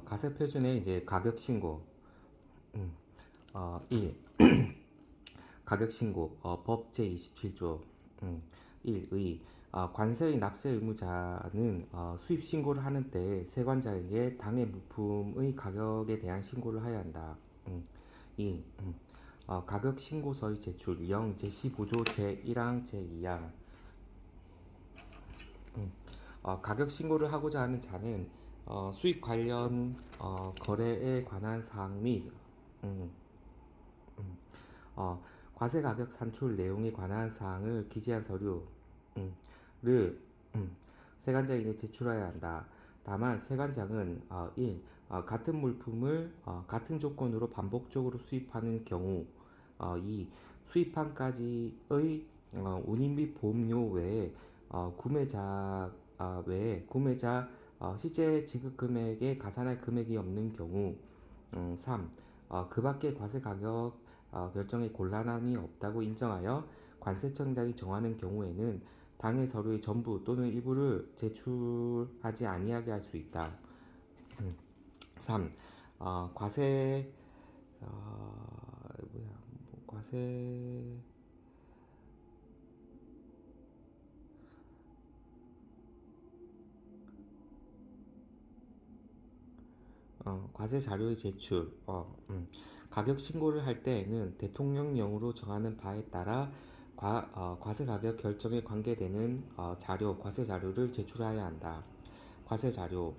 가세 표준의 이제 가격 신고. 1. 가격 신고. 법 제27조. 1의 관세의 납세 의무자는 수입 신고를 하는 때 세관자에게 당해 물품의 가격에 대한 신고를 하여야 한다. 2. 가격 신고서의 제출. 0 제15조 제1항 제2항. 가격 신고를 하고자 하는 자는 수익 관련 거래에 관한 사항 및 음, 과세 가격 산출 내용에 관한 사항을 기재한 서류를 세관장에게 제출해야 한다. 다만 세관장은 1. 같은 물품을 같은 조건으로 반복적으로 수입하는 경우 2. 수입한까지의 운임 및 보험료 외에 구매자 실제 지급 금액에 가산할 금액이 없는 경우 3. 그 밖의 과세 가격 결정에 곤란함이 없다고 인정하여 관세청장이 정하는 경우에는 당해 서류의 전부 또는 일부를 제출하지 아니하게 할 수 있다. 3. 과세 과세 과세 자료의 제출. 가격 신고를 할 때에는 대통령령으로 정하는 바에 따라 과세 가격 결정에 관계되는 자료, 과세 자료를 제출해야 한다. 과세 자료.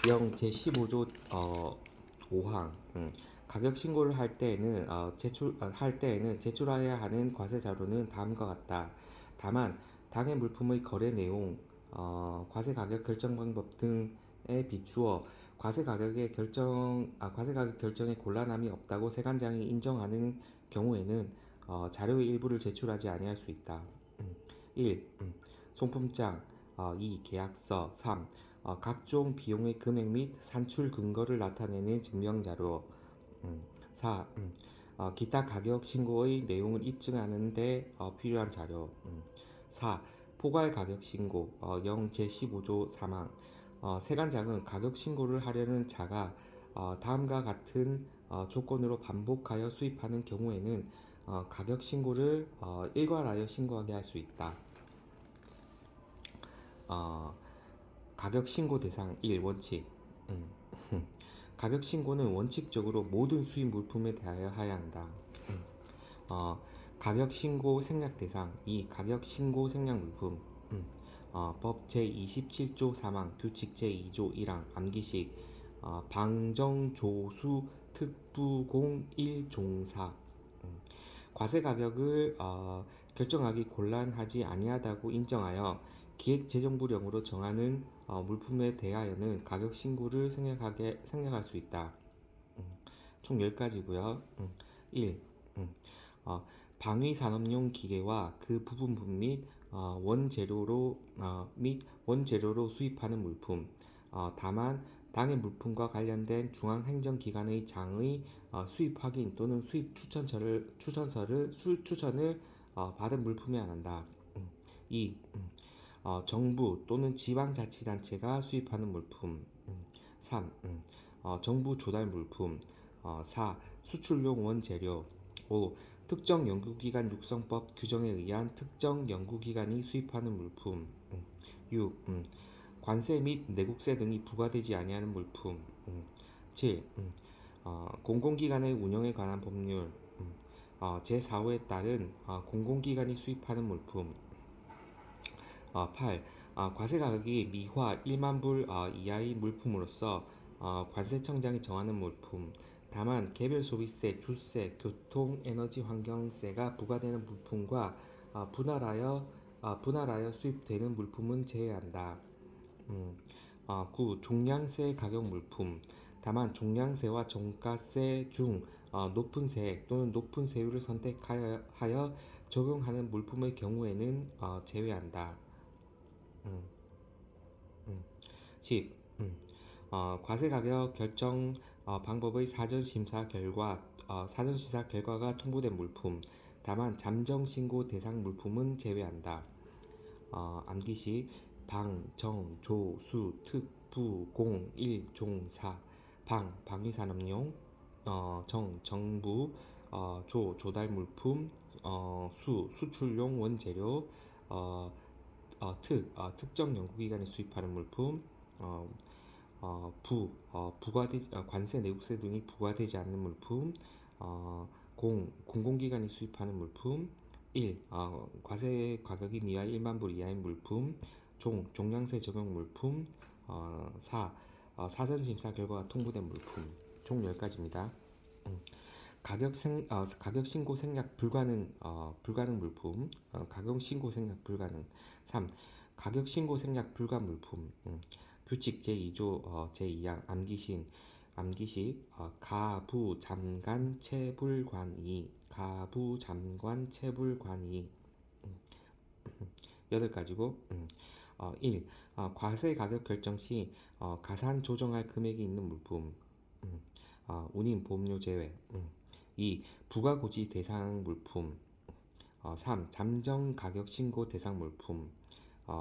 0 제15조 5항. 가격 신고를 할 때에는 제출해야 하는 과세 자료는 다음과 같다. 다만 당해 물품의 거래 내용, 과세 가격 결정 방법 등에 비추어 과세 가격 결정에 곤란함이 없다고 세관장이 인정하는 경우에는 자료의 일부를 제출하지 아니할 수 있다. 1. 송품장. 2. 계약서. 3. 각종 비용의 금액 및 산출 근거를 나타내는 증명자료. 4. 기타 가격 신고의 내용을 입증하는 데 필요한 자료. 4. 포괄 가격 신고. 0 제15조 3항. 세관장은 가격 신고를 하려는 자가 다음과 같은 조건으로 반복하여 수입하는 경우에는 가격 신고를 일괄하여 신고하게 할 수 있다. 가격 신고 대상 1. 원칙. 가격 신고는 원칙적으로 모든 수입 물품에 대하여 하여야 한다. 가격 신고 생략 대상 2. 가격 신고 생략 물품. 법 제27조 3항 규칙 제2조 1항 암기식 방정조수 특부공 1종사. 과세 가격을 결정하기 곤란하지 아니하다고 인정하여 기획재정부령으로 정하는 물품에 대하여는 가격 신고를 생략할 수 있다. 총 10가지고요. 1. 방위산업용 기계와 그 부분분 및 원재료로 수입하는 물품. 다만 당해 물품과 관련된 중앙행정기관의 장의 수입 확인 또는 수입 추천을 받은 물품에 한한다. 2. 정부 또는 지방자치단체가 수입하는 물품. 3. 정부 조달 물품. 4. 수출용 원재료. 5. 특정 연구기관 육성법 규정에 의한 특정 연구기관이 수입하는 물품. 6. 관세 및 내국세 등이 부과되지 아니하는 물품. 7. 공공기관의 운영에 관한 법률. 제4호에 따른 공공기관이 수입하는 물품. 8. 과세 가격이 미화 1만 불 이하의 물품으로서 관세청장이 정하는 물품. 다만 개별 소비세, 주세, 교통, 에너지, 환경세가 부과되는 물품과 분할하여 수입되는 물품은 제외한다. 9. 종량세 가격 물품. 다만 종량세와 종가세 중 높은 세액 또는 높은 세율을 선택하여 적용하는 물품의 경우에는 제외한다. 10. 과세 가격 결정 방법의 사전 심사 결과가 통보된 물품. 다만 잠정 신고 대상 물품은 제외한다. 암기식 방, 정, 조, 수, 특, 부, 공, 일, 종, 사. 방, 방위산업용. 정, 정부. 조, 조달 물품. 수, 수출용 원재료. 어, 특정 연구기관이 수입하는 물품. 어, 관세, 내국세 등이 부과되지 않는 물품. 공공기관이 수입하는 물품. 1. 과세 가격이 미하 1만 불 이하인 물품. 종량세 적용 물품. 4. 사전 심사 결과가 통보된 물품. 총 10가지입니다. 가격 신고 생략 불가능 물품. 가격 신고 생략 불가능. 3. 가격 신고 생략 불가 물품. 규칙 제2조 제2항 암기식 가부 잠관 체불관이 가부 잠관 체불관이 8가지고 1. 과세 가격 결정 시 가산 조정할 금액이 있는 물품. 운임 보험료 제외. 2. 부가고지 대상 물품. 3. 잠정 가격 신고 대상 물품.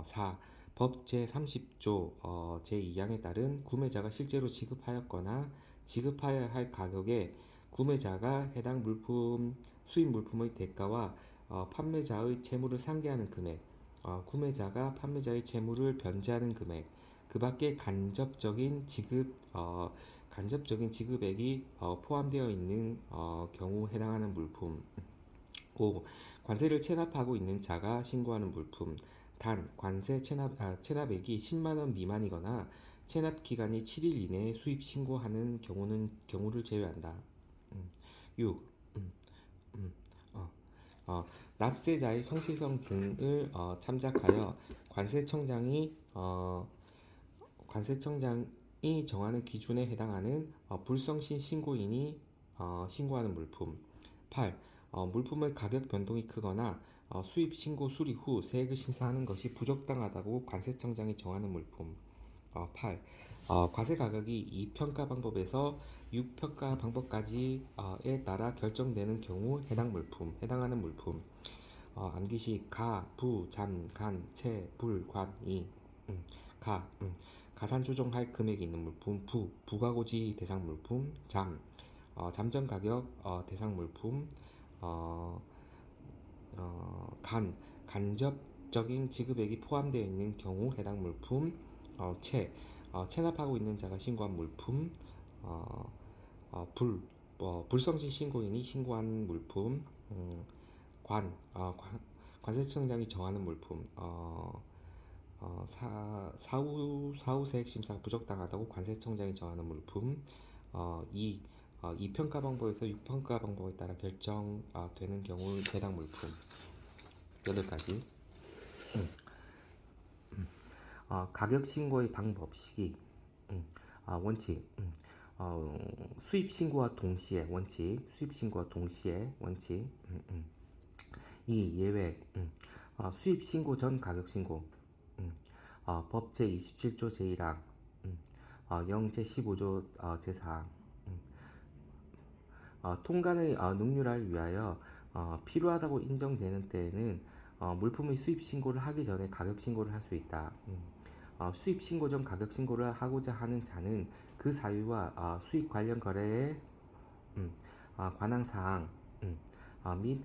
4. 법 제30조 제2항에 따른 구매자가 실제로 지급하였거나 지급하여야 할 가격에 구매자가 해당 물품 수입 물품의 대가와 판매자의 채무를 상계하는 금액, 구매자가 판매자의 채무를 변제하는 금액, 그 밖에 간접적인 지급액이 포함되어 있는 경우 해당하는 물품. 5. 관세를 체납하고 있는 자가 신고하는 물품. 단 관세 체납액이 10만원 미만이거나 체납 기간이 7일 이내에 수입 신고하는 경우를 제외한다. 6. 납세자의 성실성 등을 참작하여 관세청장이 정하는 기준에 해당하는 불성실 신고인이 신고하는 물품. 8. 물품의 가격 변동이 크거나 수입 신고 수리 후 세액을 심사하는 것이 부적당하다고 관세청장이 정하는 물품. 8. 과세 가격이 2평가 방법에서 6평가 방법까지에 따라 결정되는 경우 해당하는 물품. 암기식 가, 부, 잠, 간, 채, 불, 관, 이. 가산 조정할 금액이 있는 물품. 부가고지 대상 물품. 잠정 가격 대상 물품. 간접적인 지급액이 포함되어 있는 경우 해당 물품. 체납하고 있는 자가 신고한 물품. 불성실 신고인이 신고한 물품. 관세청장이 정하는 물품. 사후 세액 심사가 부적당하다고 관세청장이 정하는 물품. 2평가 방법에서 6평가 방법에 따라 결정되는 경우 해당 물품. 8가지. 가격 신고의 방법, 시기. 원칙. 수입 신고와 동시에 원칙. 2. 예외. 수입 신고 전 가격 신고. 법 제27조 제1항. 영 제15조 제4항. 통관의 능률화를 위하여 필요하다고 인정되는 때에는 물품의 수입 신고를 하기 전에 가격 신고를 할 수 있다. 수입 신고 전 가격 신고를 하고자 하는 자는 그 사유와 수입 관련 거래에 관한 사항 및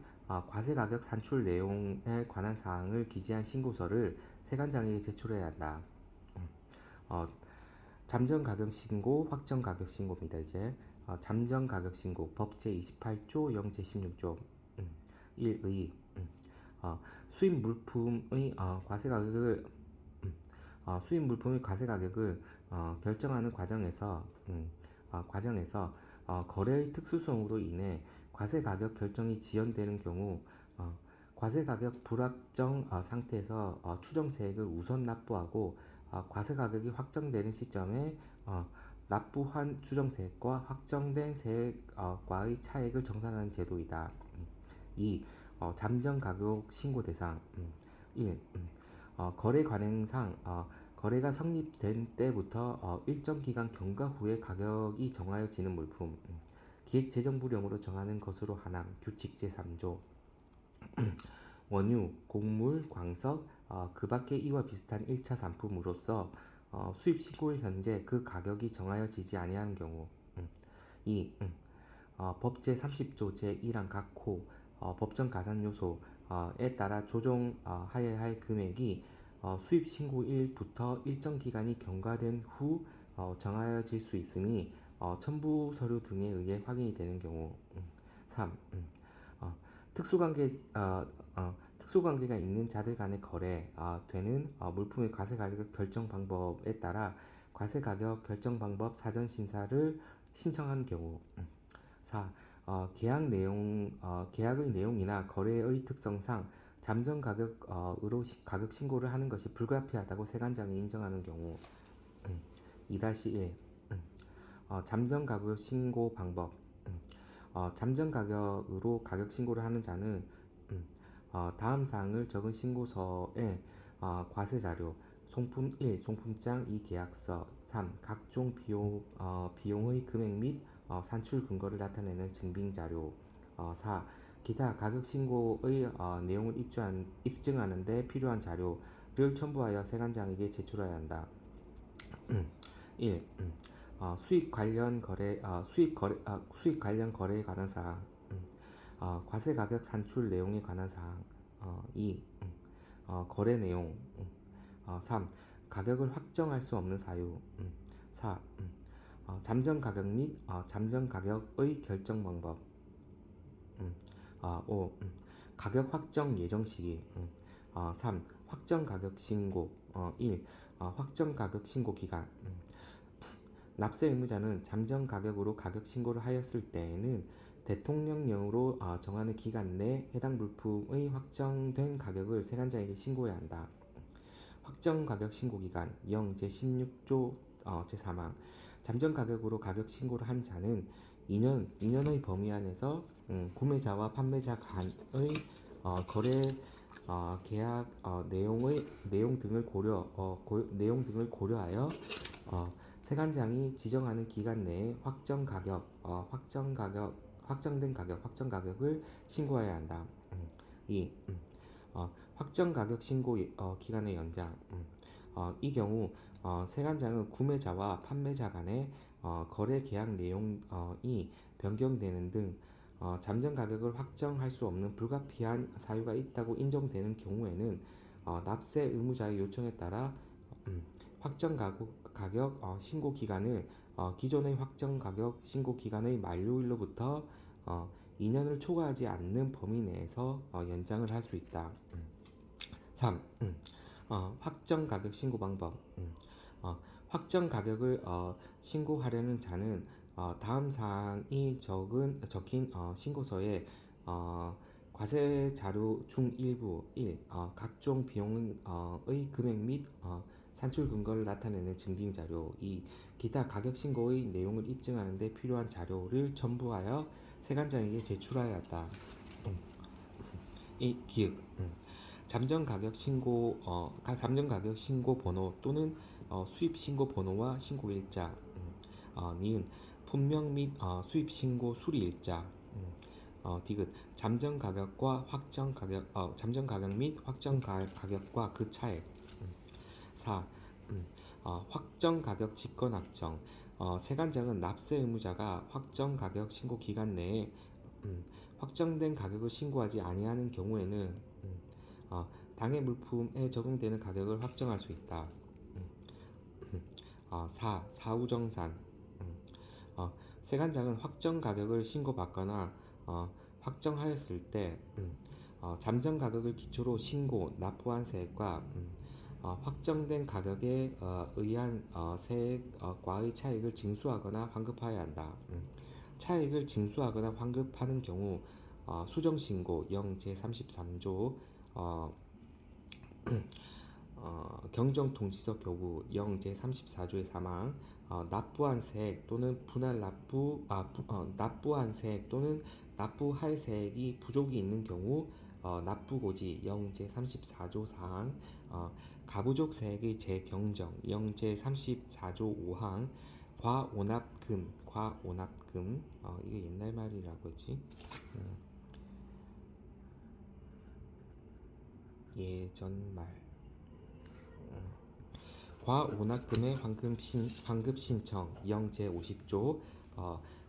과세 가격 산출 내용에 관한 사항을 기재한 신고서를 세관장에게 제출해야 한다. 잠정 가격 신고, 확정 가격 신고입니다. 이제 잠정 가격 신고 법 제28조 0 제16조 1의 수입 물품의 과세 가격을 결정하는 과정에서 거래의 특수성으로 인해 과세 가격 결정이 지연되는 경우 과세 가격 불확정 상태에서 추정세액을 우선 납부하고 과세 가격이 확정되는 시점에 납부한 추정세액과 확정된 세액과의 차액을 정산하는 제도이다. 2. 잠정 가격 신고 대상. 1. 거래 관행상 거래가 성립된 때부터 일정 기간 경과 후에 가격이 정하여지는 물품. 기획재정부령으로 정하는 것으로 한항 규칙 제3조. 원유, 곡물, 광석, 그 밖의 이와 비슷한 1차 상품으로서 수입 신고일 현재 그 가격이 정하여지지 아니하는 경우. 2. 법제 30조 제1항 각 호 법정 가산 요소에 따라 조정하여야 할 금액이 수입 신고일부터 일정 기간이 경과된 후 정하여질 수 있으니 첨부 서류 등에 의해 확인이 되는 경우. 3. 특수관계 특수관계가 있는 자들 간의 거래 되는 물품의 과세가격 결정 방법에 따라 과세가격 결정 방법 사전 심사를 신청한 경우. 4. 계약의 내용이나 거래의 특성상 잠정 가격으로 가격 신고를 하는 것이 불가피하다고 세관장이 인정하는 경우. 2-1. 잠정 가격 신고 방법. 잠정 가격으로 가격 신고를 하는 자는 다음 사항을 적은 신고서에 과세 자료, 송품 1, 송품장 2, 계약서 3, 각종 비용의 금액 및 산출 근거를 나타내는 증빙 자료 4. 기타 가격 신고의 내용을 입증하는 데 필요한 자료를 첨부하여 세관장에게 제출해야 한다. 1. 수익 관련 거래에 관한 사항. 과세 가격 산출 내용에 관한 사항. 2. 거래 내용. 3. 가격을 확정할 수 없는 사유. 4. 잠정 가격 및 잠정 가격의 결정 방법. 5. 가격 확정 예정 시기. 3. 확정 가격 신고. 1. 확정 가격 신고 기간. 납세 의무자는 잠정 가격으로 가격 신고를 하였을 때에는 대통령령으로 정하는 기간 내 해당 물품의 확정된 가격을 세관장에게 신고해야 한다. 확정 가격 신고 기간 0 제16조 제3항 잠정 가격으로 가격 신고를 한 자는 2년의 범위 안에서 구매자와 판매자 간의 거래 계약 내용 등을 고려하여 세관장이 지정하는 기간 내에 확정된 가격을 신고해야 한다. 2. 확정 가격 신고 기간의 연장. 이 경우 세관장은 구매자와 판매자 간의 거래 계약 내용이 변경되는 등 잠정 가격을 확정할 수 없는 불가피한 사유가 있다고 인정되는 경우에는 납세 의무자의 요청에 따라 확정 가격 신고 기간을 기존의 확정 가격 신고 기간의 만료일로부터 2년을 초과하지 않는 범위 내에서 연장을 할 수 있다. 3. 확정 가격 신고 방법. 확정 가격을 신고하려는 자는 다음 사항이 적힌 신고서에 과세 자료 중 일부 1. 각종 비용의 금액 및 산출 근거를 나타내는 증빙 자료 2. 기타 가격 신고의 내용을 입증하는 데 필요한 자료를 첨부하여 세관장에게 제출하여야 한다. 기획 잠정 가격 신고 번호 또는 수입 신고 번호와 신고 일자. 니은 품명 및 수입 신고 수리 일자. 디귿 잠정 가격과 잠정 가격 및 확정 가격과 그 차액. 4. 확정 가격 직권 확정. 세관장은 납세 의무자가 확정 가격 신고 기간 내에 확정된 가격을 신고하지 아니하는 경우에는 당해 물품에 적용되는 가격을 확정할 수 있다. 4. 사후정산. 세관장은 확정 가격을 신고받거나 확정하였을 때 잠정 가격을 기초로 신고, 납부한 세액과 확정된 가격에 의한 세액과의 차익을 징수하거나 환급하여야 한다. 차익을 징수하거나 환급하는 경우 수정신고 0 제33조 경정통지서 교부 0 제34조의 사망 납부한 세액 또는 납부한 세액 또는 납부할 세액이 부족이 있는 경우 납부고지 0 제34조 사항 가부족 세액의 재경정 0 제34조 5항 과오납금 이게 옛날 말이라고 했지. 예전 말. 과오납금의 환급 신청 이형 제50조,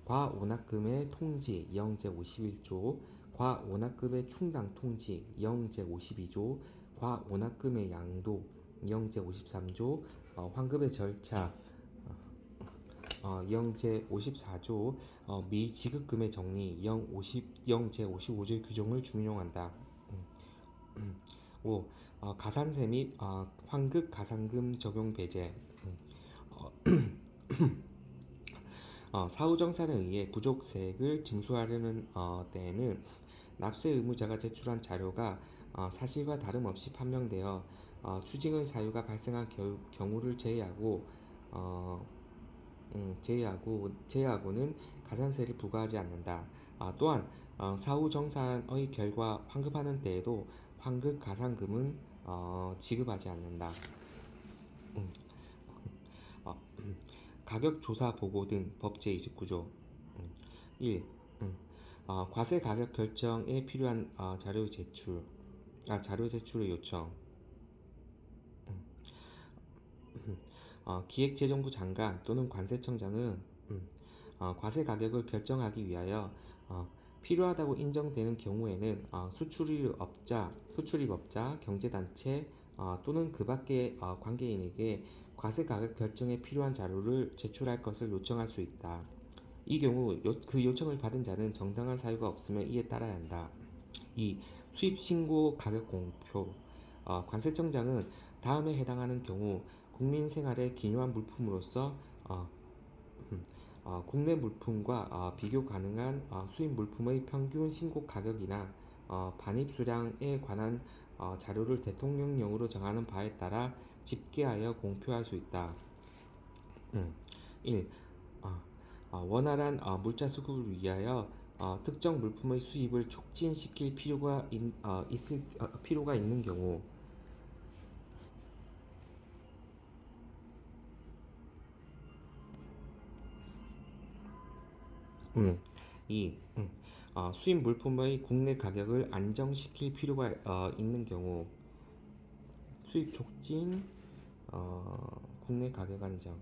과오납금의 통지 이형 제51조, 과오납금의 충당 통지 이형 제52조, 과오납금의 양도 이형 제53조, 환급의 절차 이형 제54조, 미지급금의 정리 이형 제55조의 규정을 준용한다. 5. 가산세 및 환급 가산금 적용 배제. 사후정산에 의해 부족세액을 징수하려는 때에는 납세 의무자가 제출한 자료가 사실과 다름없이 판명되어 추징의 사유가 발생한 경우를 제외하고는 가산세를 부과하지 않는다. 또한 사후정산의 결과 환급하는 때에도 환급 가산금은 지급하지 않는다. 가격조사 보고 등 법 제29조. 1. 과세 가격 결정에 필요한 자료 제출의 요청. 기획재정부 장관 또는 관세청장은 과세 가격을 결정하기 위하여 필요하다고 인정되는 경우에는 수출입업자, 경제단체 또는 그 밖의 관계인에게 과세 가격 결정에 필요한 자료를 제출할 것을 요청할 수 있다. 이 경우 그 요청을 받은 자는 정당한 사유가 없으면 이에 따라야 한다. 2. 수입신고 가격 공표. 관세청장은 다음에 해당하는 경우 국민 생활에 기여한 물품으로서 국내 물품과 비교 가능한 수입 물품의 평균 신고 가격이나 반입 수량에 관한 자료를 대통령령으로 정하는 바에 따라 집계하여 공표할 수 있다. 1. 원활한 물자 수급을 위하여 특정 물품의 수입을 촉진시킬 필요가 있는 경우. 2. 수입 물품의 국내 가격을 안정시킬 필요가 있는 경우. 수입 촉진, 국내 가격 안정.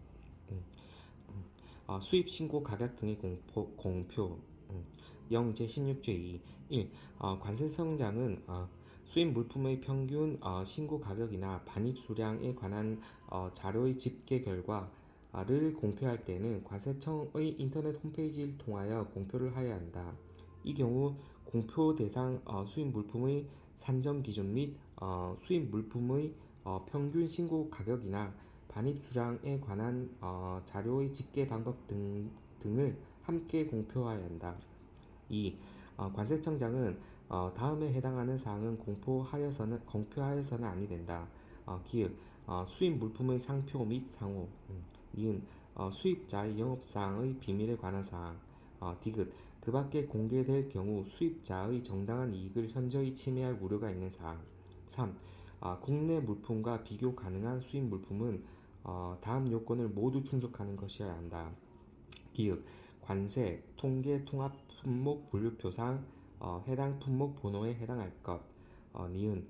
수입 신고 가격 등의 공표. 영 제16조 2. 1. 관세청장은 수입 물품의 평균 신고 가격이나 반입 수량에 관한 자료의 집계 결과를 공표할 때는 관세청의 인터넷 홈페이지를 통하여 공표를 하여야 한다. 이 경우 공표 대상 수입 물품의 산정 기준 및 수입 물품의 평균 신고 가격이나 반입 수량에 관한 자료의 집계 방법 등을 함께 공표하여야 한다. 2. 관세청장은 다음에 해당하는 사항은 공표하여서는 아니 된다. 기획, 수입 물품의 상표 및 상호. 니은, 수입자의 영업사항의 비밀에 관한 사항. 디귿, 그 밖에 공개될 경우 수입자의 정당한 이익을 현저히 침해할 우려가 있는 사항. 3. 국내 물품과 비교 가능한 수입 물품은 다음 요건을 모두 충족하는 것이어야 한다. 기획, 관세, 통계, 통합 품목 분류표상 해당 품목 번호에 해당할 것. 니은,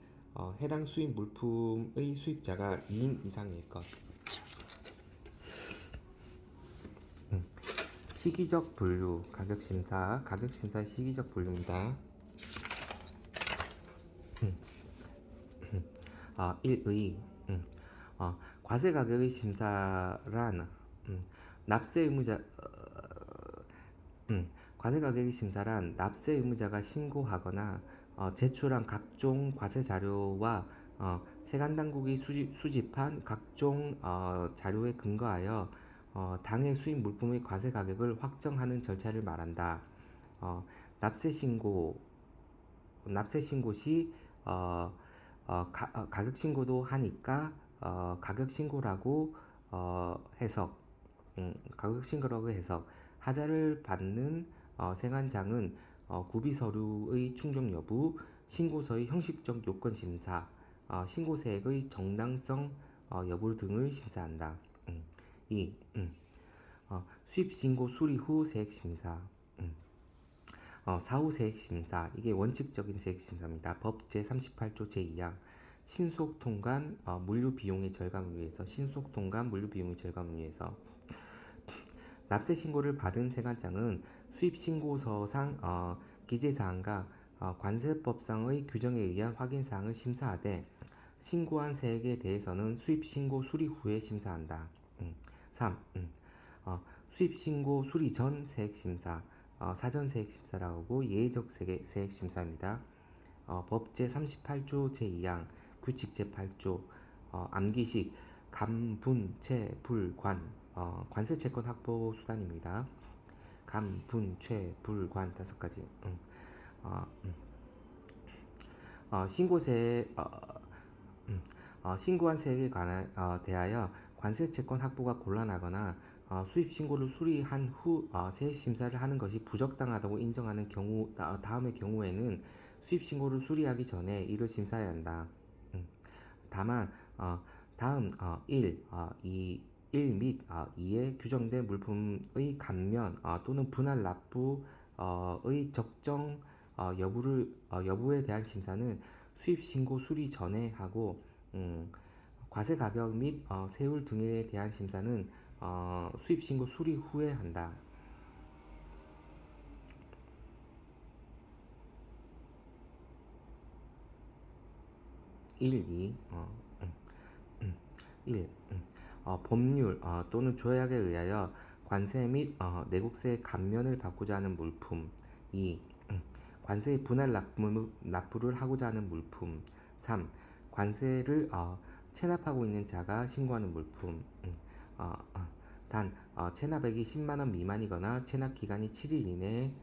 해당 수입 물품의 수입자가 2인 이상일 것. 시기적 분류, 가격심사의 시기적 분류입니다. 1의 과세 가격의 심사란 납세 의무자 과세 가격의 심사란 납세 의무자가 신고하거나 제출한 각종 과세 자료와 세관 당국이 수집한 각종 자료에 근거하여 당해 수입 물품의 과세 가격을 확정하는 절차를 말한다. 납세 신고 시 가격 신고도 하니까 가격 신고라고 해석. 하자를 받는 세관장은 구비 서류의 충족 여부, 신고서의 형식적 요건 심사, 신고세액의 정당성 여부 등을 심사한다. 2. 수입 신고 수리 후 세액 심사. 사후 세액 심사. 이게 원칙적인 세액 심사입니다. 법 제38조 제2항. 신속 통관 물류 비용의 절감을 위해서 신속 통관 물류 비용의 절감을 위해서 납세 신고를 받은 세관장은 수입 신고서상 기재 사항과 관세법상의 규정에 의한 확인 사항을 심사하되 신고한 세액에 대해서는 수입 신고 수리 후에 심사한다. 3. 수입 신고 수리 전 세액 심사, 사전 세액 심사라고 하고 예외적 세액 심사입니다. 법 제38조 제2항, 규칙 제8조, 암기식, 감, 분, 채, 불, 관, 관세 채권 확보 수단입니다. 감, 분, 채, 불, 관 다섯 가지. 신고한 세액에 대하여 관세 채권 확보가 곤란하거나 수입 신고를 수리한 후 세액 심사를 하는 것이 부적당하다고 인정하는 경우 다음의 경우에는 수입 신고를 수리하기 전에 이를 심사해야 한다. 다만 다음 1, 1및 2에 규정된 물품의 감면 또는 분할 납부의 적정 여부에 대한 심사는 수입 신고 수리 전에 하고 과세 가격 및 세율 등에 대한 심사는 수입 신고 수리 후에 한다. 1, 2 1. 법률 또는 조약에 의하여 관세 및 내국세 감면을 받고자 하는 물품. 2. 관세의 분할 납부를 하고자 하는 물품. 3. 관세를 체납하고 있는 자가 신고하는 물품. 단 체납액이 10만원 미만이거나 체납 기간이 7일 이내에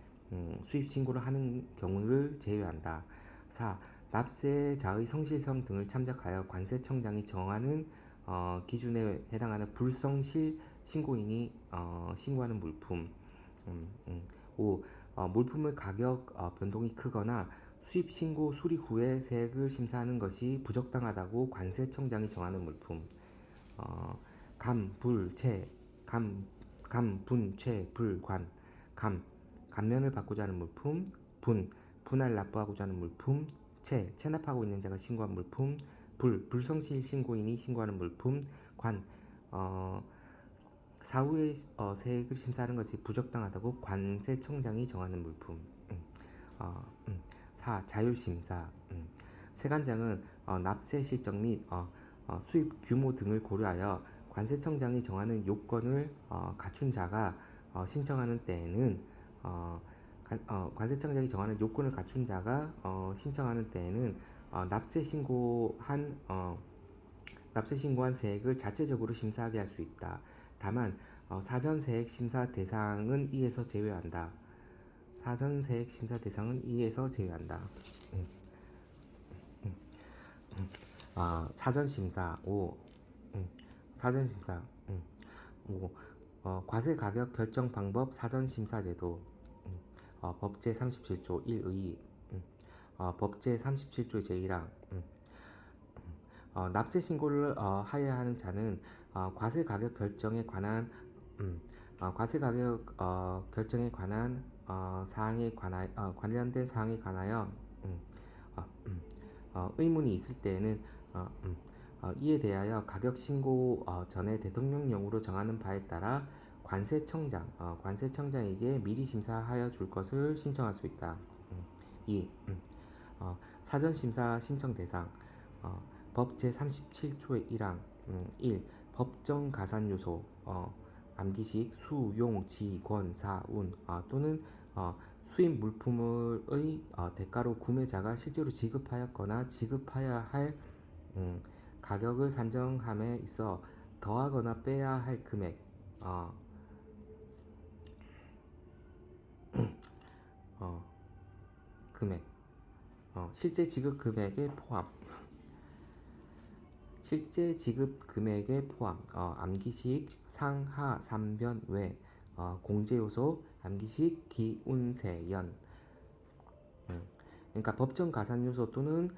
수입 신고를 하는 경우를 제외한다. 4. 납세자의 성실성 등을 참작하여 관세청장이 정하는 기준에 해당하는 불성실 신고인이 신고하는 물품. 5. 물품의 가격 변동이 크거나 수입 신고 수리 후에 세액을 심사하는 것이 부적당하다고 관세청장이 정하는 물품. 감, 불, 채, 분, 채, 불, 관. 감면을 받고자 하는 물품. 분할 납부하고자 하는 물품. 체납하고 있는 자가 신고한 물품. 불성실 신고인이 신고하는 물품. 관, 사후에 세액을 심사하는 것이 부적당하다고 관세청장이 정하는 물품. 4. 자율심사. 세관장은 납세 실적 및 수입 규모 등을 고려하여 관세청장이 정하는 요건을 갖춘 자가 신청하는 때에는 관세청장이 정하는 요건을 갖춘 자가 신청하는 때에는 납세 신고한 세액을 자체적으로 심사하게 할 수 있다. 다만 사전 세액 심사 대상은 이에서 제외한다. 사전 세액 심사 대상은 이에서 제외한다. 사전 심사 5. 사전 심사 5. 과세 가격 결정 방법 사전 심사 제도. 법 제37조 1의 법 제37조 제1항 납세 신고를 하여야 하는 자는 과세 가격 결정에 관한 사항에 관련된 사항에 관하여 의문이 있을 때에는 이에 대하여 가격 신고 전에 대통령령으로 정하는 바에 따라 관세청장에게 미리 심사하여 줄 것을 신청할 수 있다. 2. 사전 심사 신청 대상 법 제37조의 1항 1. 법정 가산 요소 암기식 수용 지 권 사 운 또는 수입 물품의 대가로 구매자가 실제로 지급하였거나 지급하여야 할 가격을 산정함에 있어 더하거나 빼야 할 금액 실제 지급 금액의 포함 실제 지급 금액의 포함 암기식 상하 3변 외 공제요소 암기식 기운세연 그러니까 법정 가산요소 또는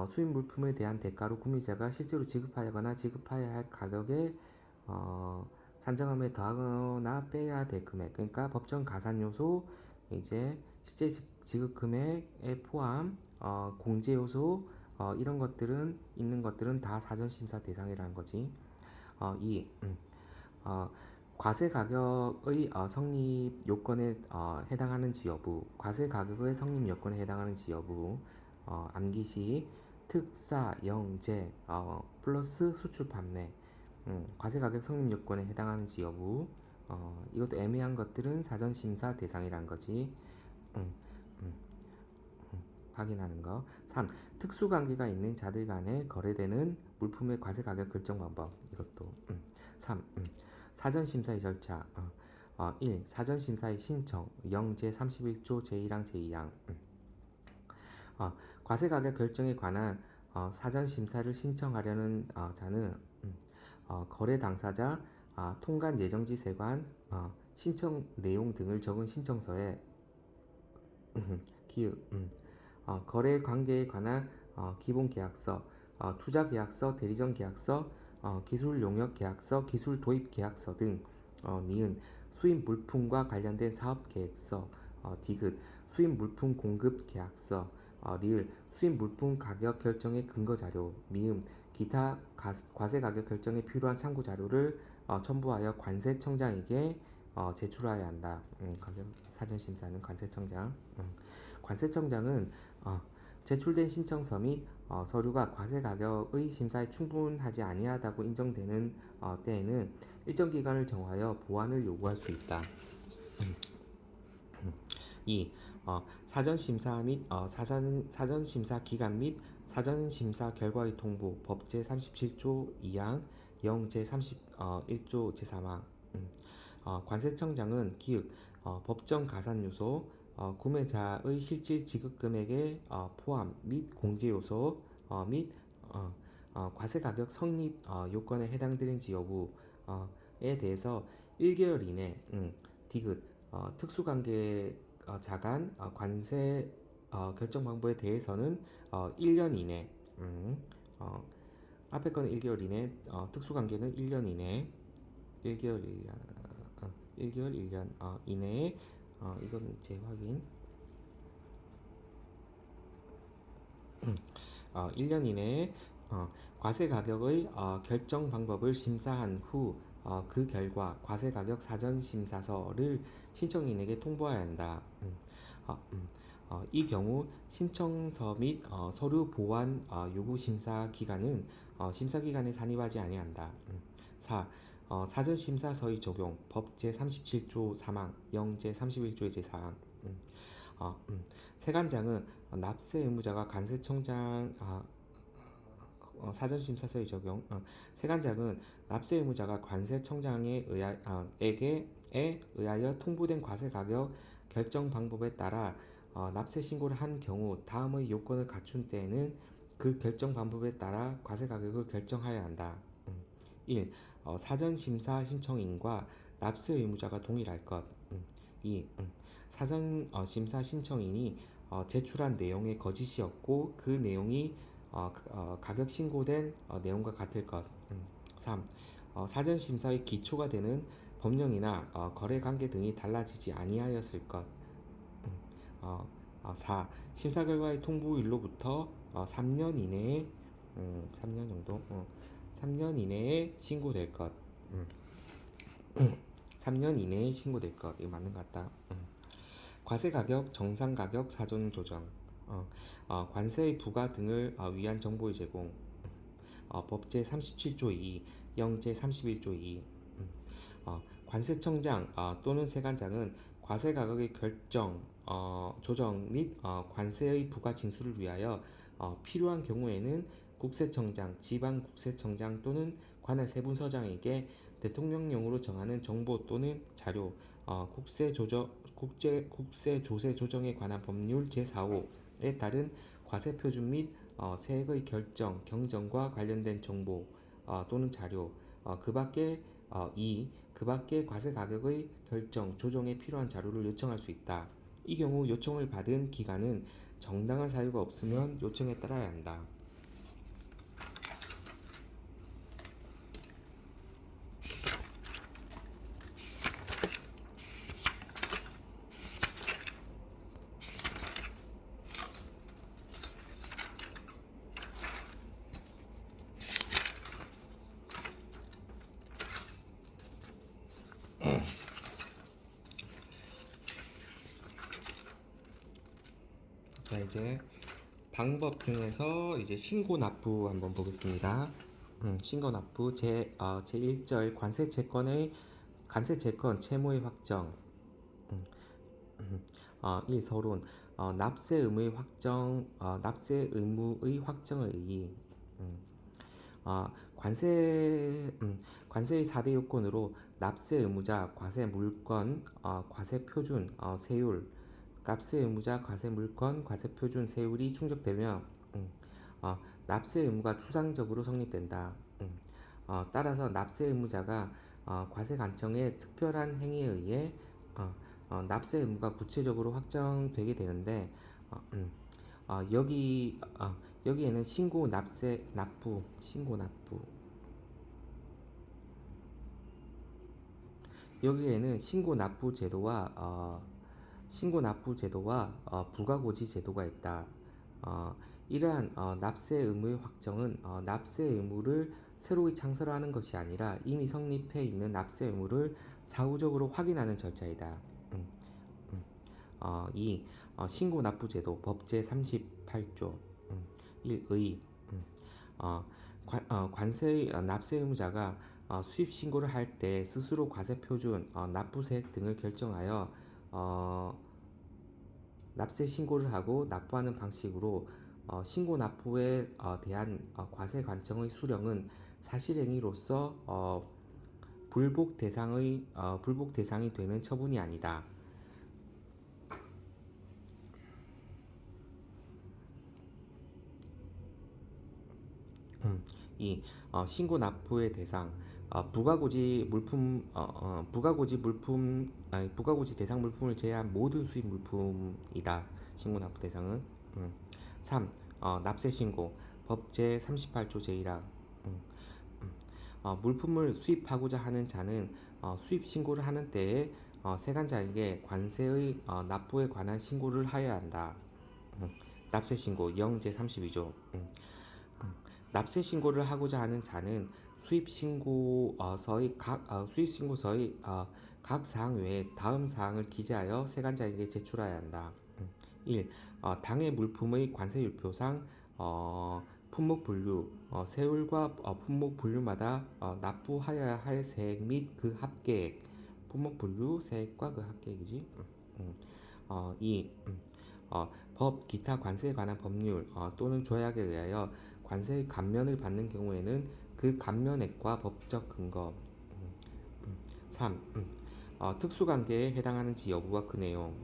수입 물품에 대한 대가로 구매자가 실제로 지급하거나 지급해야 할 가격에 산정함에 더하거나 빼야 될 금액 그러니까 법정 가산요소 이제 실제 지급 금액에 포함 공제요소 이런 것들은 있는 것들은 다 사전 심사 대상이라는 거지. 2. 어, 과세 가격의 성립 요건에 해당하는지 여부, 과세 가격의 성립 요건에 해당하는지 여부, 암기시, 특사, 영재, 플러스 수출 판매, 과세 가격 성립 요건에 해당하는지 여부, 이것도 애매한 것들은 사전 심사 대상이라는 거지. 음, 음, 확인하는 거. 3. 특수관계가 있는 자들 간에 거래되는 물품의 과세 가격 결정 방법. 이것도 3. 사전심사의 절차. 1. 사전심사의 신청. 0 제31조 제1항 제2항. 과세 가격 결정에 관한 사전심사를 신청하려는 자는 거래 당사자, 통관 예정지 세관, 신청 내용 등을 적은 신청서에 기획, 거래 관계에 관한 기본 계약서, 투자 계약서, 대리점 계약서, 기술 용역 계약서, 기술 도입 계약서 등 니은 수입 물품과 관련된 사업 계획서, 디귿 수입 물품 공급 계약서, 리을 수입 물품 가격 결정의 근거 자료, 미음 기타 과세 가격 결정에 필요한 참고 자료를 첨부하여 관세청장에게 제출하여야 한다. 가격 사전 심사는 관세청장. 관세청장은 제출된 신청서 및 서류가 과세 가격의 심사에 충분하지 아니하다고 인정되는 때에는 일정 기간을 정하여 보완을 요구할 수 있다. 2. 사전심사 및 사전심사 기간 및 사전심사 결과의 통보 법 제37조 2항 0 제31조 제3항. 관세청장은 기획 법정 가산 요소, 구매자의 실질 지급 금액의 포함 및 공제 요소 및 과세 가격 성립 요건에 해당되는지 여부에 대해서 1개월 이내 디귿 특수관계 자간 관세 결정 방법에 대해서는 1년 이내 앞에 거는 1개월 이내 특수관계는 1년 이내 1개월 1년 이내에 이건 재확인 1년 이내에 과세 가격의 결정 방법을 심사한 후 그 결과 과세 가격 사전 심사서를 신청인에게 통보해야 한다. 이 경우 신청서 및 서류 보완 요구 심사 기간은 심사 기간에 산입하지 아니한다. 4. 사전 심사서의 적용 법 제37조 3항 0 제31조 제4항. 세관장은 납세 의무자가 관세청장 사전심사서의 적용 세관장은 납세 의무자가 관세청장에 의하여 통보된 과세 가격 결정 방법에 따라 납세 신고를 한 경우 다음의 요건을 갖춘 때에는 그 결정 방법에 따라 과세 가격을 결정하여야 한다. 1. 사전심사 신청인과 납세 의무자가 동일할 것. 2. 사전 심사 신청인이 제출한 내용의 거짓이었고 그 내용이 가격 신고된 내용과 같을 것. 3. 사전 심사의 기초가 되는 법령이나 거래 관계 등이 달라지지 아니하였을 것. 4. 심사 결과의 통보일로부터 3년 이내에 3년 정도 3년 이내에 신고될 것. 3년 이내에 신고될 것. 이거 맞는 것 같다. 과세 가격, 정상 가격, 사전 조정, 관세의 부과 등을 위한 정보의 제공, 법 제37조 2, 0 제31조 2. 관세청장 또는 세관장은 과세 가격의 결정, 조정 및 관세의 부과 징수를 위하여 필요한 경우에는 국세청장, 지방국세청장 또는 관할 세분서장에게 대통령령으로 정하는 정보 또는 자료, 국세조세 조정에 관한 법률 제4호에 따른 과세표준 및 세액의 결정, 경정과 관련된 정보 또는 자료, 그 밖에 그 밖에 과세 가격의 결정, 조정에 필요한 자료를 요청할 수 있다. 이 경우 요청을 받은 기간은 정당한 사유가 없으면 요청에 따라야 한다. 자, 이제 방법 중에서 이제 신고 납부 한번 보겠습니다. 신고 납부 제1절 관세 채권 채무의 확정. 음, 1. 서론. 납세 의무의 확정. 납세 의무의 확정의 의의. 음, 관세의 4대 요건으로 납세 의무자, 과세 물건, 과세 표준, 세율, 납세 의무자, 과세 물건, 과세 표준, 세율이 충족되며 납세 의무가 추상적으로 성립된다. 따라서 납세 의무자가 과세 관청의 특별한 행위에 의해 납세 의무가 구체적으로 확정되게 되는데 어, 음, 여기에는 신고 납부 여기에는 신고 납부 제도와 부가고지 제도가 있다. 이러한 납세 의무의 확정은 납세 의무를 새로이 창설하는 것이 아니라 이미 성립해 있는 납세 의무를 사후적으로 확인하는 절차이다. 음, 음. 2. 신고 납부 제도 법 제38조 1의 관세의 납세 의무자가 수입 신고를 할 때 스스로 과세 표준, 납부세액 등을 결정하여 납세 신고를 하고 납부하는 방식으로 신고 납부에 대한 과세 관청의 수령은 사실행위로서 불복 대상이 되는 처분이 아니다. 이 신고 납부의 대상 부가고지 대상 물품을 제외한 모든 수입 물품이다. 신고 납부 대상은 3. 납세 신고 법 제38조 제1항 물품을 수입하고자 하는 자는 수입 신고를 하는 때에 세관자에게 관세의 납부에 관한 신고를 하여야 한다. 납세 신고 영 제32조 납세 신고를 하고자 하는 자는 수입 신고서의 각 사항 외에 다음 사항을 기재하여 세관자에게 제출해야 한다. 1. 당해 물품의 관세율표상 품목 분류, 세율과 품목 분류마다 납부하여야 할 세액 및 그 합계액, 품목 분류, 세액과 그 합계액이지. 2. 법, 기타 관세에 관한 법률 또는 조약에 의하여 관세의 감면을 받는 경우에는 그 감면액과 법적 근거 3. 특수관계에 해당하는지 여부와 그 내용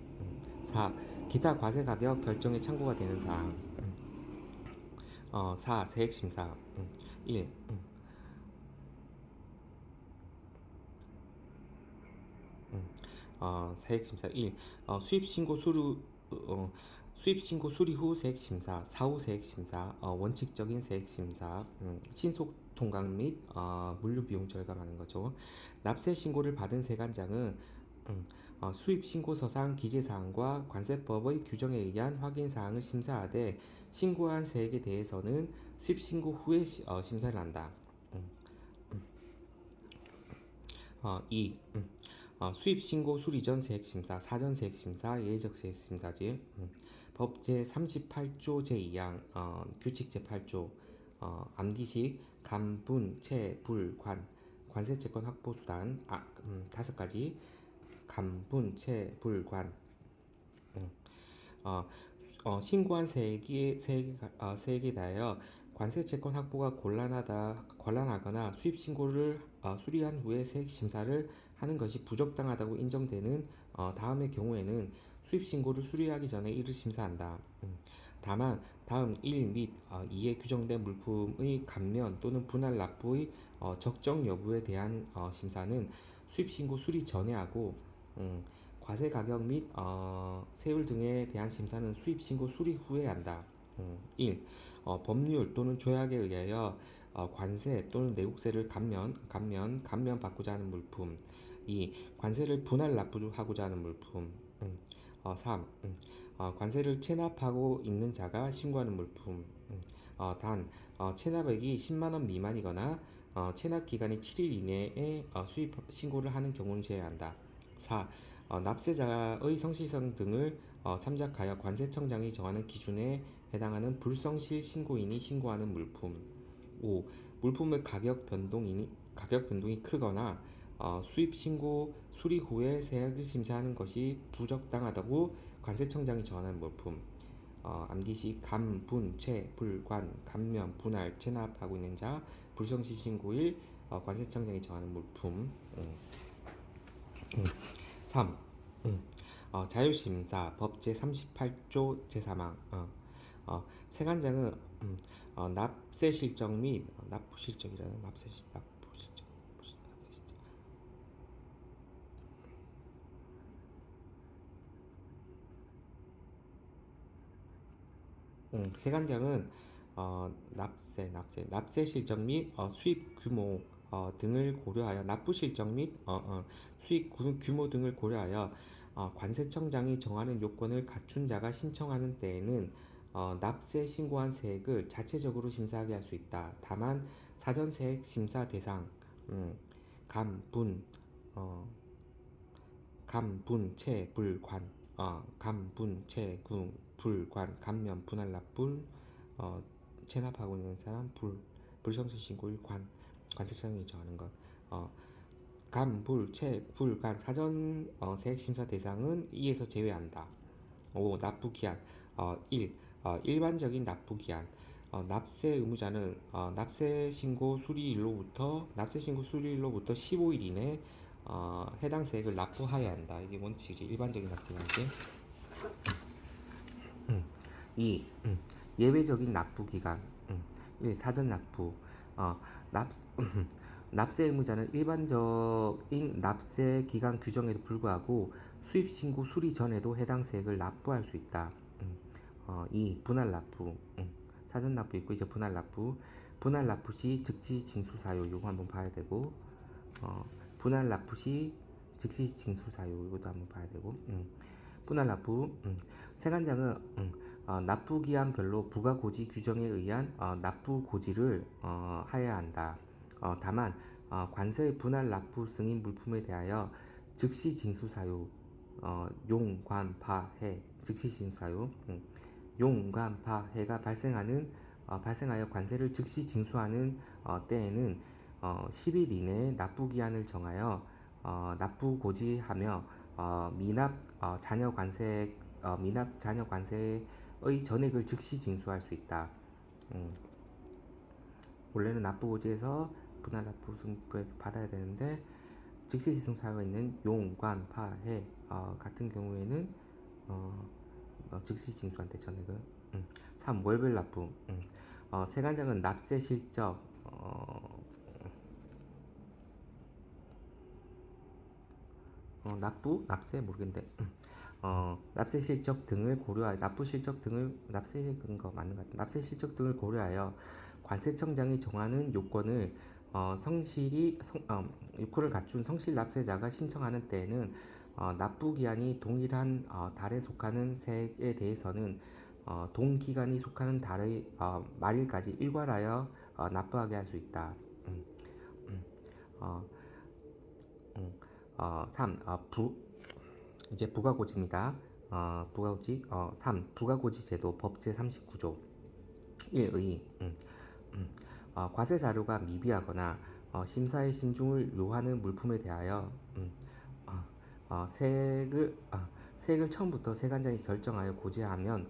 4. 기타 과세 가격 결정에 참고가 되는 사항 4. 세액심사 1. 세액심사 1. 수입신고 수리 후 세액심사, 사후 세액심사, 원칙적인 세액심사, 신속 통각 및 물류비용 절감하는 거죠. 납세 신고를 받은 세관장은 수입신고서상 기재사항과 관세법의 규정에 의한 확인사항을 심사하되 신고한 세액에 대해서는 수입신고 후에 심사를 한다. 2. 수입신고 수리 전 세액심사, 사전 세액심사, 예외적 세액심사지. 법 제38조 제2항, 규칙 제8조, 암기식, 감분, 채, 불, 관세채권 확보수단, 5가지, 감분, 채, 불, 신고한 세액에 대하여 관세채권 확보가 곤란하거나 수입 신고를 수리한 후에 세액 심사를 하는 것이 부적당하다고 인정되는 다음의 경우에는 수입 신고를 수리하기 전에 이를 심사한다. 다만 다음 1 및 2에 규정된 물품의 감면 또는 분할 납부의 적정 여부에 대한 심사는 수입 신고 수리 전에 하고 과세 가격 및 세율 등에 대한 심사는 수입 신고 수리 후에 한다. 1. 법률 또는 조약에 의하여 관세 또는 내국세를 감면받고자 하는 물품. 2. 관세를 분할 납부하고자 하는 물품. 3. 관세를 체납하고 있는 자가 신고하는 물품. 단 체납액이 10만원 미만이거나 체납 기간이 7일 이내에 수입 신고를 하는 경우는 제외한다. 4. 납세자의 성실성 등을 참작하여 관세청장이 정하는 기준에 해당하는 불성실 신고인이 신고하는 물품. 5. 물품의 가격 변동이 크거나 수입 신고 수리 후에 세액을 심사하는 것이 부적당하다고 관세청장이 정하는 물품. 암기시 감, 분, 채, 불, 관, 감면, 분할, 체납하고 있는 자, 불성실 신고일, 관세청장이 정하는 물품. 3. 자율심사 법 제38조 제3항. 세관장은 납세 실적 및 납부 실적이라는 납부 실적. 세관장은 납세 실적 및 수입 규모 등을 고려하여 납부 실적 및 수입 규모 등을 고려하여 관세청장이 정하는 요건을 갖춘 자가 신청하는 때에는 납세 신고한 세액을 자체적으로 심사하게 할 수 있다. 다만 사전 세액 심사 대상 감, 분, 채, 불, 관, 감, 분, 채, 불, 관, 감면, 분할, 납불, 체납하고 있는 사람, 불성실 신고일, 관세청이 정하는 것. 감, 불, 채, 불, 관, 사전 세액 심사 대상은 이에서 제외한다. 5. 납부 기한 1. 일반적인 납부 기한 납세 의무자는 납세 신고 수리일로부터 15일 이내 해당 세액을 납부하여야 한다. 이게 원칙이지. 일반적인 납부 기간이지. 2. 예외적인 납부 기간 1. 사전 납부 납, 납세 의무자는 일반적인 납세 기간 규정에도 불구하고 수입 신고 수리 전에도 해당 세액을 납부할 수 있다. 2. 분할 납부 사전 납부 있고 이제 분할 납부 시 즉시 징수 사유 요거 한번 봐야 되고 분할 납부 시 즉시 징수 사유 이것도 한번 봐야 되고 분할 납부 세관장은 납부 기한별로 부가 고지 규정에 의한 납부 고지를 하여야 한다. 다만 관세의 분할 납부 승인 물품에 대하여 즉시 징수 사유 용, 관, 파, 해 즉시 징수 사유 용, 관, 파, 해가 발생하여 관세를 즉시 징수하는 때에는 10일 이내에 납부 기한을 정하여 납부 고지하며 미납 잔여 관세의 전액을 즉시 징수할 수 있다. 원래는 납부 고지에서 분할 납부 승부에서 받아야 되는데 즉시 징수 사유가 있는 용, 관, 파, 해 같은 경우에는 즉시 징수한대 전액을. 3. 월별 납부 세관장은 납세 실적 납세 모르겠는데 납세 실적 등을 고려하여 납세 근거 맞는 것 같아. 납세 실적 등을 고려하여 관세청장이 정하는 요건을 요건을 갖춘 성실 납세자가 신청하는 때에는 납부 기한이 동일한 달에 속하는 세액에 대해서는 동기간이 속하는 달의 말일까지 일괄하여 납부하게 할 수 있다. 3. 이제 부가고지입니다. 부가고지 3. 부가고지 제도 법 제39조 1의 과세 자료가 미비하거나 심사의 신중을 요하는 물품에 대하여 세액을 처음부터 세관장이 결정하여 고지하면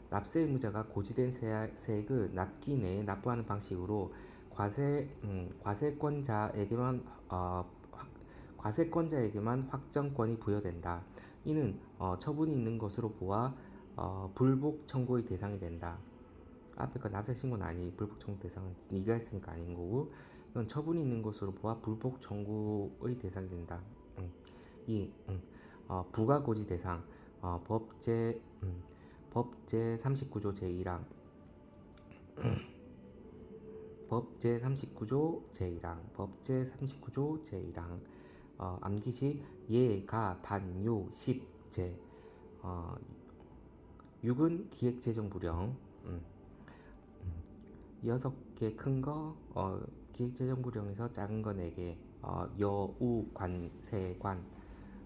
납세 의무자가 고지된 세액을 납기 내에 납부하는 방식으로 과세권자에게만 확정권이 부여된다. 이는 처분이 있는 것으로 보아 불복 청구의 대상이 된다. 앞에 거 납세 신고는 아니 불복 청구 대상은 네가 했으니까 아닌 거고 이건 처분이 있는 것으로 보아 불복 청구의 대상이 된다. 2. 부가고지 대상 법 제 39조 제1항 법 제39조 제1항 암기시 예, 가, 반, 요, 십, 제 6은 기획재정부령 6개 큰 거 기획재정부령에서 작은 거 4개 여우, 관, 세관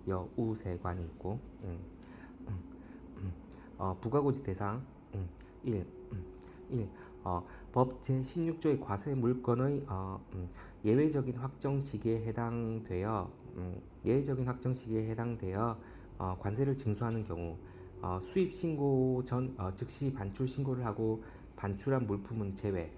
여우, 세관이 있고 부가고지 대상 1. 1. 법 제16조의 과세 물건의 예외적인 확정 시기에 해당되어 관세를 징수하는 경우 수입 신고 전 즉시 반출 신고를 하고 반출한 물품은 제외.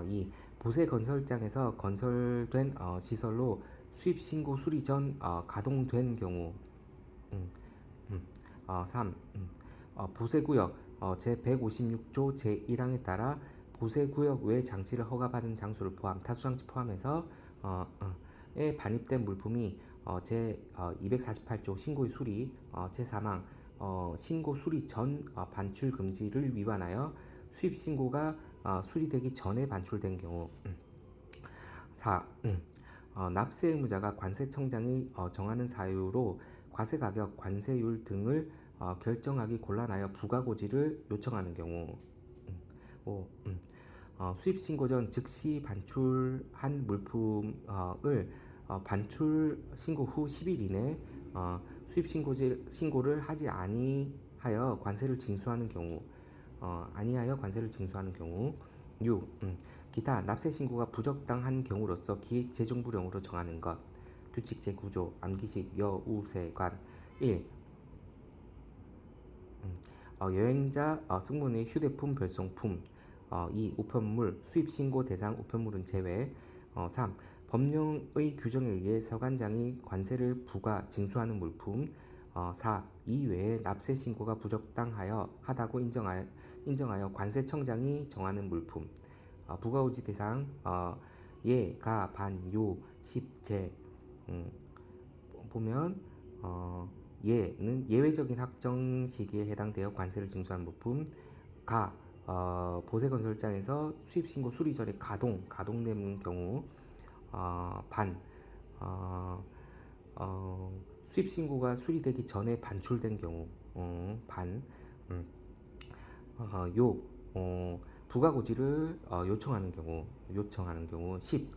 2. 보세 건설장에서 건설된 시설로 수입 신고 수리 전 가동된 경우. 음, 3. 보세구역 제156조 제1항에 따라 보세구역 외 장치를 허가받은 장소를 타수장치 포함해서 에 반입된 물품이 제248조 신고의 수리 제3항 신고 수리 전 반출 금지를 위반하여 수입 신고가 수리되기 전에 반출된 경우. 4. 납세 의무자가 관세청장이 정하는 사유로 과세가격, 관세율 등을 결정하기 곤란하여 부가고지를 요청하는 경우. 5. 수입 신고 전 즉시 반출한 물품을 반출 신고 후 10일 이내 수입 신고를 하지 아니하여 관세를 징수하는 경우. 6. 기타 납세 신고가 부적당한 경우로서 기획재정부령으로 정하는 것. 규칙 제9조 암기식 여우세관 1. 여행자 승무원의 휴대폰 별송품 2. 우편물 수입 신고 대상 우편물은 제외 3. 법령의 규정에 의해 서관장이 관세를 부과 징수하는 물품 4. 이외에 납세 신고가 부적당하다고 인정하여 관세청장이 정하는 물품 부가고지 대상 예, 가, 반, 요, 십, 제 보면 예는 예외적인 확정 시기에 해당되어 관세를 징수한 물품 가 보세건설장에서 수입신고 수리 전에 가동되는 경우 반 수입신고가 수리되기 전에 반출된 경우 반 요 부가고지를 요청하는 경우 10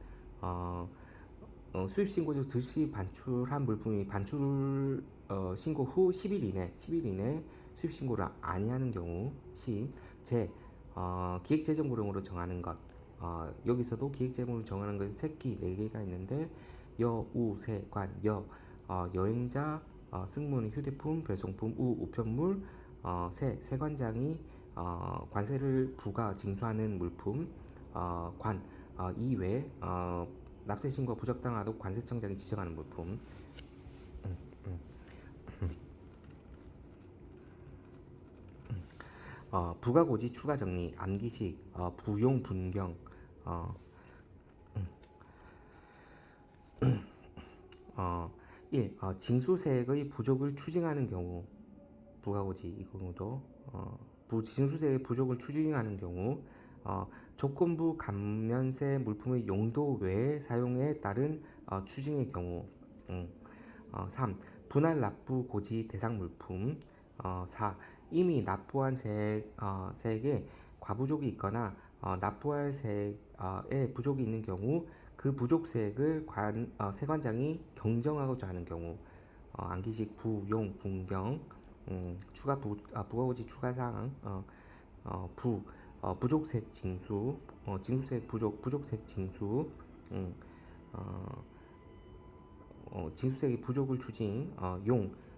수입 신고 중 즉시 반출한 물품이 반출 신고 후 10일 이내 수입 신고를 아니하는 경우 10 기획재정부령으로 정하는 것 여기서도 기획재정부를 정하는 것이 새끼 4개가 있는데 여, 우, 세, 관, 여행자 승무원의 휴대폰, 배송품, 우편물 세관장이 관세를 부과 징수하는 물품 이외 납세 신고가 부적당하도록 관세청장이 지정하는 물품 부가고지 추가 정리 암기식 부용 분경 1. 징수세액의 부족을 추징하는 경우 부가고지 이 경우도 징수세액의 부족을 추징하는 경우 조건부 감면세 물품의 용도 외에 사용에 따른 추징의 경우 3. 분할 납부 고지 대상 물품 4. 이미 납부한 세액에 과부족이 있거나 납부할 세액에 부족이 있는 경우 그 부족 세액을 세관장이 경정하고자 하는 경우 암기식 부용 분경 부가고지 추가사항 부족세액 징수 징수세액 부족세액 징수 징수세액의 부족을 추징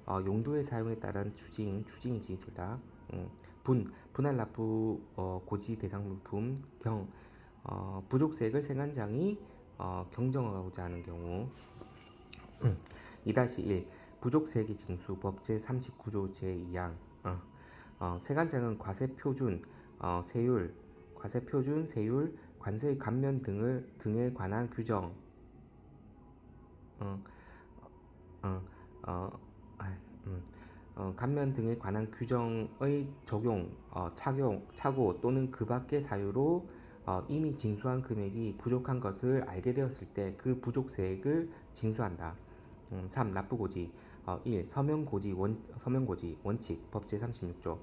용도의 사용에 따른 추징이지 둘다 분할 납부 고지 대상 물품 부족세액을 세관장이 경정하고자 하는 경우 2-1 부족세액의 징수 법 제39조 제2항 세관장은 과세표준 세율 관세의 감면 등에 관한 규정 감면 등에 관한 규정의 적용, 착오 또는 그 밖의 사유로 이미 징수한 금액이 부족한 것을 알게 되었을 때 그 부족세액을 징수한다. 3. 납부고지 1. 서명고지 원칙 법 제36조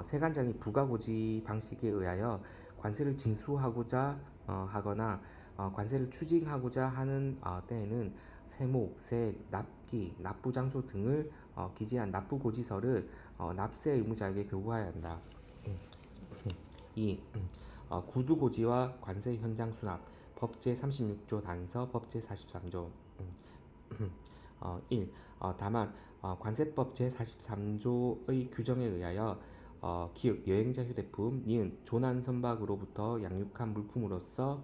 세관장이 부가고지 방식에 의하여 관세를 징수하고자 하거나 관세를 추징하고자 하는 때에는 세목, 세액, 납기, 납부장소 등을 기재한 납부고지서를 납세 의무자에게 교부하여야 한다. 2. 구두고지와 관세 현장 수납 법 제36조 단서 법 제43조 1. 다만 관세법 제43조의 규정에 의하여 기역 여행자 휴대품, 니은 조난 선박으로부터 양육한 물품으로서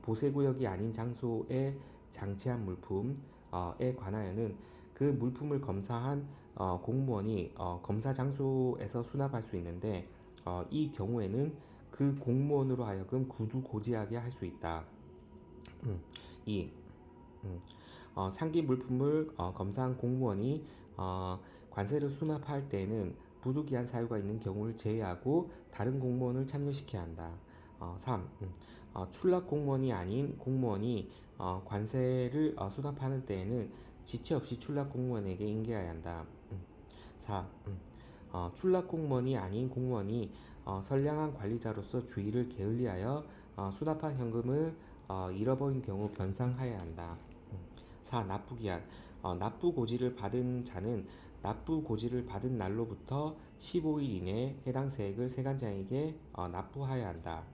보세구역이 아닌 장소에 장치한 물품에 관하여는 그 물품을 검사한 공무원이 검사 장소에서 수납할 수 있는데 이 경우에는 그 공무원으로 하여금 구두 고지하게 할 수 있다. 2. 상기 물품을 검사한 공무원이 관세를 수납할 때에는 부득이한 사유가 있는 경우를 제외하고 다른 공무원을 참여시켜야 한다. 3. 출납 공무원이 아닌 공무원이 관세를 수납하는 때에는 지체 없이 출납 공무원에게 인계해야 한다. 4. 출납 공무원이 아닌 공무원이 선량한 관리자로서 주의를 게을리하여 수납한 현금을 잃어버린 경우 변상하여야 한다. 4. 납부기한 납부고지를 받은 자는 납부고지를 받은 날로부터 15일 이내에 해당 세액을 세관장에게 납부하여야 한다.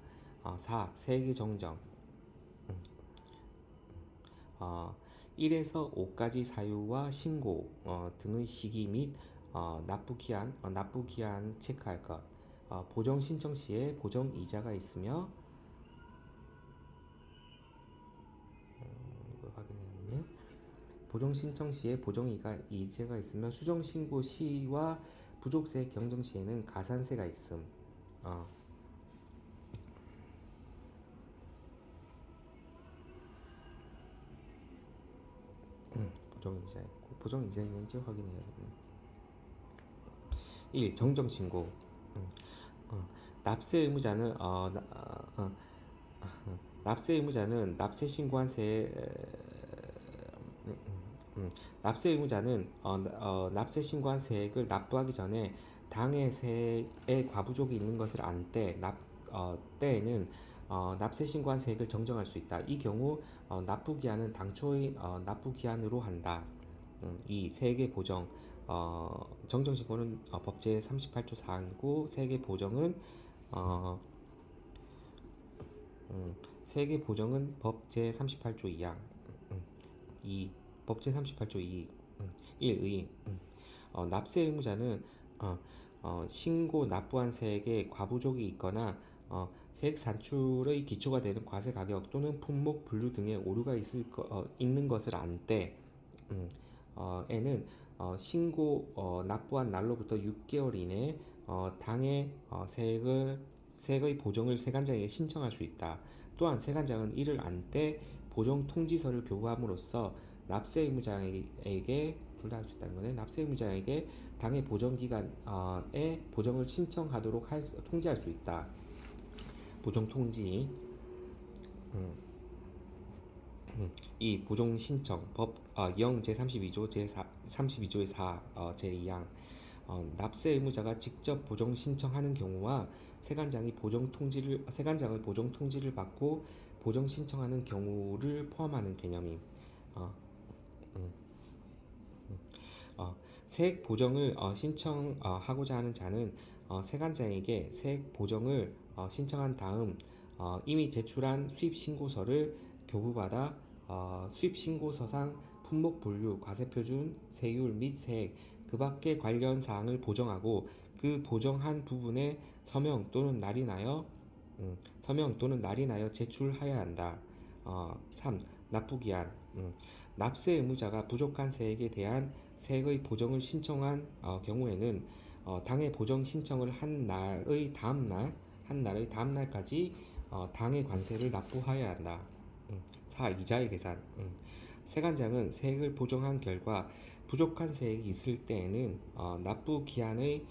4. 세액의 정정 1에서 5가지 사유와 신고 등의 시기 및 납부기한 체크할 것 보정 신청 시에 보정 이자가 있으며 이거 확인해야겠네. 보정 신청 시에 보정 이자가 있으며 수정 신고 시와 부족세 경정 시에는 가산세가 있음. 보정 이자 있고 보정 이자 있는지 확인해야겠네. 1. 정정 신고. 납세 의무자는 납세 의무자는 납세 신고한 납세 의무자는 납세 신고한 세액을 납부하기 전에 당해 세액의 과부족이 있는 것을 안 때에는 납세 신고한 세액을 정정할 수 있다. 이 경우 납부 기한은 당초의 납부 기한으로 한다. 2. 세액의 보정 정정 신고는 법제 38조 사항이고 세액의 보정은 세액의 보정은 법제 38조 2항 2. 법제 38조 2 1의 납세 의무자는 신고 납부한 세액에 과부족이 있거나 세액 산출의 기초가 되는 과세 가격 또는 품목 분류 등의 오류가 있는 것을 안 때에는 신고 납부한 날로부터 6개월 이내에 당해 세액의 보정을 세관장에게 신청할 수 있다. 또한 세관장은 이를 안 때 보정 통지서를 교부함으로써 납세 의무자에게 둘 다 할 수 있다는 거네. 납세 의무자에게 당해 보정 기간에 보정을 신청하도록 통지할 수 있다. 보정 통지. 이 보정 신청 법 영 제32조 제32조의 4 제2항 납세 의무자가 직접 보정 신청하는 경우와 세관장을 보정 통지를 받고 보정 신청하는 경우를 포함하는 개념임. 세액 보정을 신청하고자 하는 자는 세관장에게 세액 보정을 신청한 다음 이미 제출한 수입신고서를 교부받아 수입신고서상 품목 분류, 과세표준, 세율 및 세액 그 밖의 관련 사항을 보정하고 그 보정한 부분에 서명 또는 날인하여 제출하여야 한다. 3. 납부기한 납세 의무자가 부족한 세액에 대한 세액의 보정을 신청한 경우에는 당해 보정 신청을 한 날의 다음 날까지 당해 관세를 납부하여야 한다. 4. 이자의 계산 세관장은 세액을 보정한 결과 부족한 세액이 있을 때에는 납부 기한의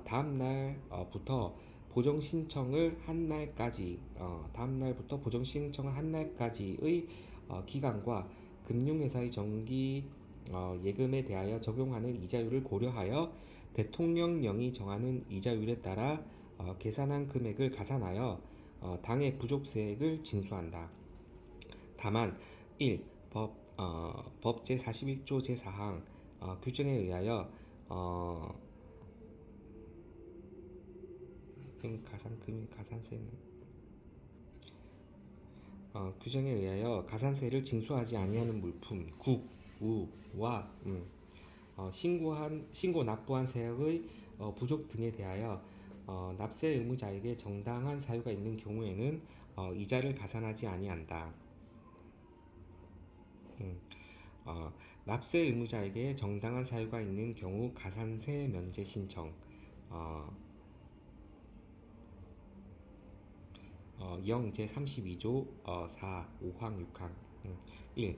다음 날부터 보정 신청을 한 날까지의 기간과 금융회사의 정기 예금에 대하여 적용하는 이자율을 고려하여 대통령령이 정하는 이자율에 따라 계산한 금액을 가산하여 당해 부족세액을 징수한다. 다만 1. 법 제41조 제4항 규정에 의하여 가산세는 규정에 의하여 가산세를 징수하지 아니하는 물품, 국, 우, 와, 신고 납부한 세액의 부족 등에 대하여 납세 의무자에게 정당한 사유가 있는 경우에는 이자를 가산하지 아니한다. 납세 의무자에게 정당한 사유가 있는 경우 가산세 면제 신청. 영 제32조 4, 5항, 6항 1.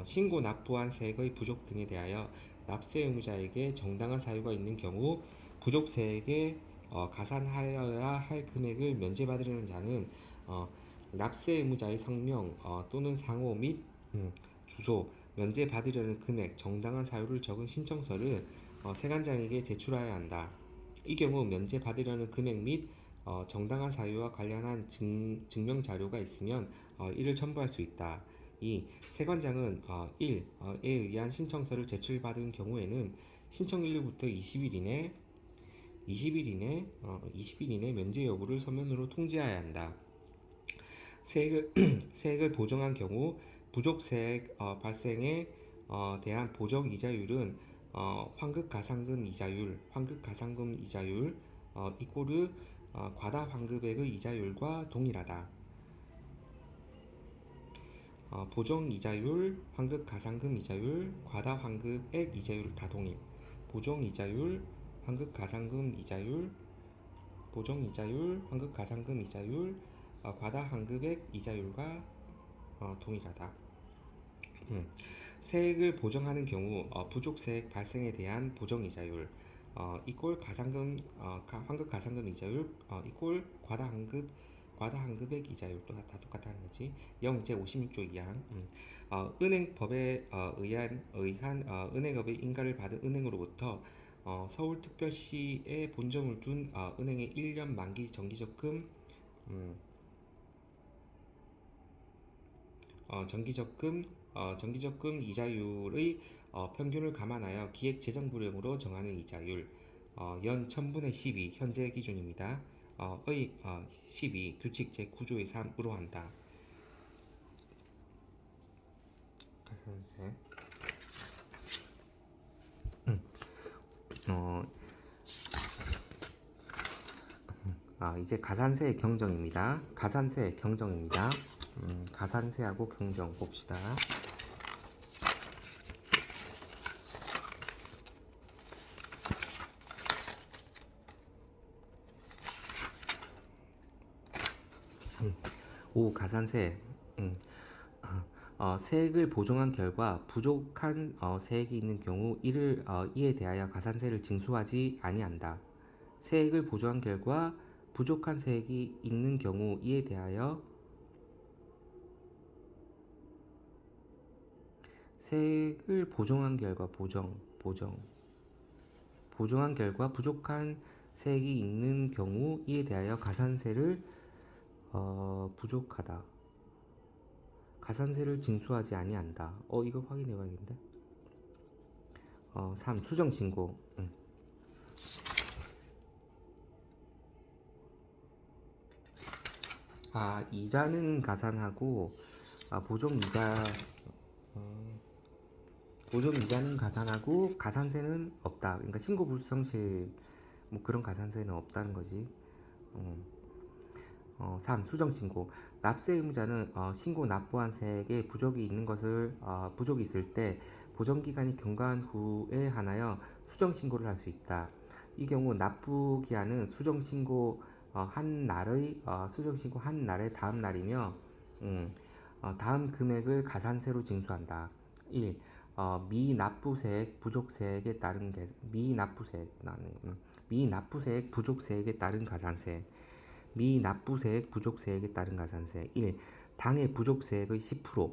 신고 납부한 세액의 부족 등에 대하여 납세 의무자에게 정당한 사유가 있는 경우 부족 세액에 가산하여야 할 금액을 면제받으려는 자는 납세 의무자의 성명 또는 상호 및 주소, 면제받으려는 금액, 정당한 사유를 적은 신청서를 세관장에게 제출하여야 한다. 이 경우 면제받으려는 금액 및 정당한 사유와 관련한 증명 자료가 있으면 이를 첨부할 수 있다. 2. 세관장은 1. 에 의한 신청서를 제출받은 경우에는 신청일로부터 20일 이내 면제 여부를 서면으로 통지해야 한다. 세액을 보정한 경우 부족세액 발생에 대한 보정 이자율은 환급가산금 이자율 이꼬르 과다 환급액의 이자율과 동일하다. 보정 이자율, 환급가산금 이자율, 과다 환급액 이자율 다 동일. 보정 이자율, 환급가산금 이자율, 환급가산금 이자율, 과다 환급액 이자율과 동일하다. 세액을 보정하는 경우 부족세액 발생에 대한 보정 이자율 이꼴 환급 가산금 이자율 이꼴 과다 환급액 이자율 또 다 똑같다는 거지. 0 제56조 2항 은행법에 의한 은행업의 인가를 받은 은행으로부터 서울특별시에 본점을 둔 은행의 1년 만기 정기적금 정기적금 이자율의 평균을 감안하여 기획재정부령으로 정하는 이자율 연 1000분의 12 현재 기준입니다. 12 규칙 제9조의 3으로 한다. 가산세 이제 가산세의 경정입니다. 가산세하고 경정 봅시다. 가산세. 세액을 보정한 결과 부족한 세액이 있는 경우 이에 대하여 가산세를 징수하지 아니한다. 세액을 보정한 결과 부족한 세액이 있는 경우 이에 대하여 세액을 보정한 결과 보정한 결과 부족한 세액이 있는 경우 이에 대하여 가산세를 부족하다. 가산세를 징수하지 아니한다. 이거 확인해 봐야겠는데. 3. 수정 신고. 이자는 가산하고 보정 이자는 가산하고 가산세는 없다. 그러니까 신고 불성실 뭐 그런 가산세는 없다는 거지. 3. 수정 신고. 납세 의무자는 신고 납부한 세액에 부족이 있을 때 보정 기간이 경과한 후에 한하여 수정 신고를 할 수 있다. 이 경우 납부 기한은 수정 신고 한 날의 다음 날이며 다음 금액을 가산세로 징수한다. 1. 미납부세액 부족세액에 따른 미납부세액 부족세액에 따른 가산세. 미납부세액 부족세액에 따른 가산세. 1. 당해 부족세액의 10%.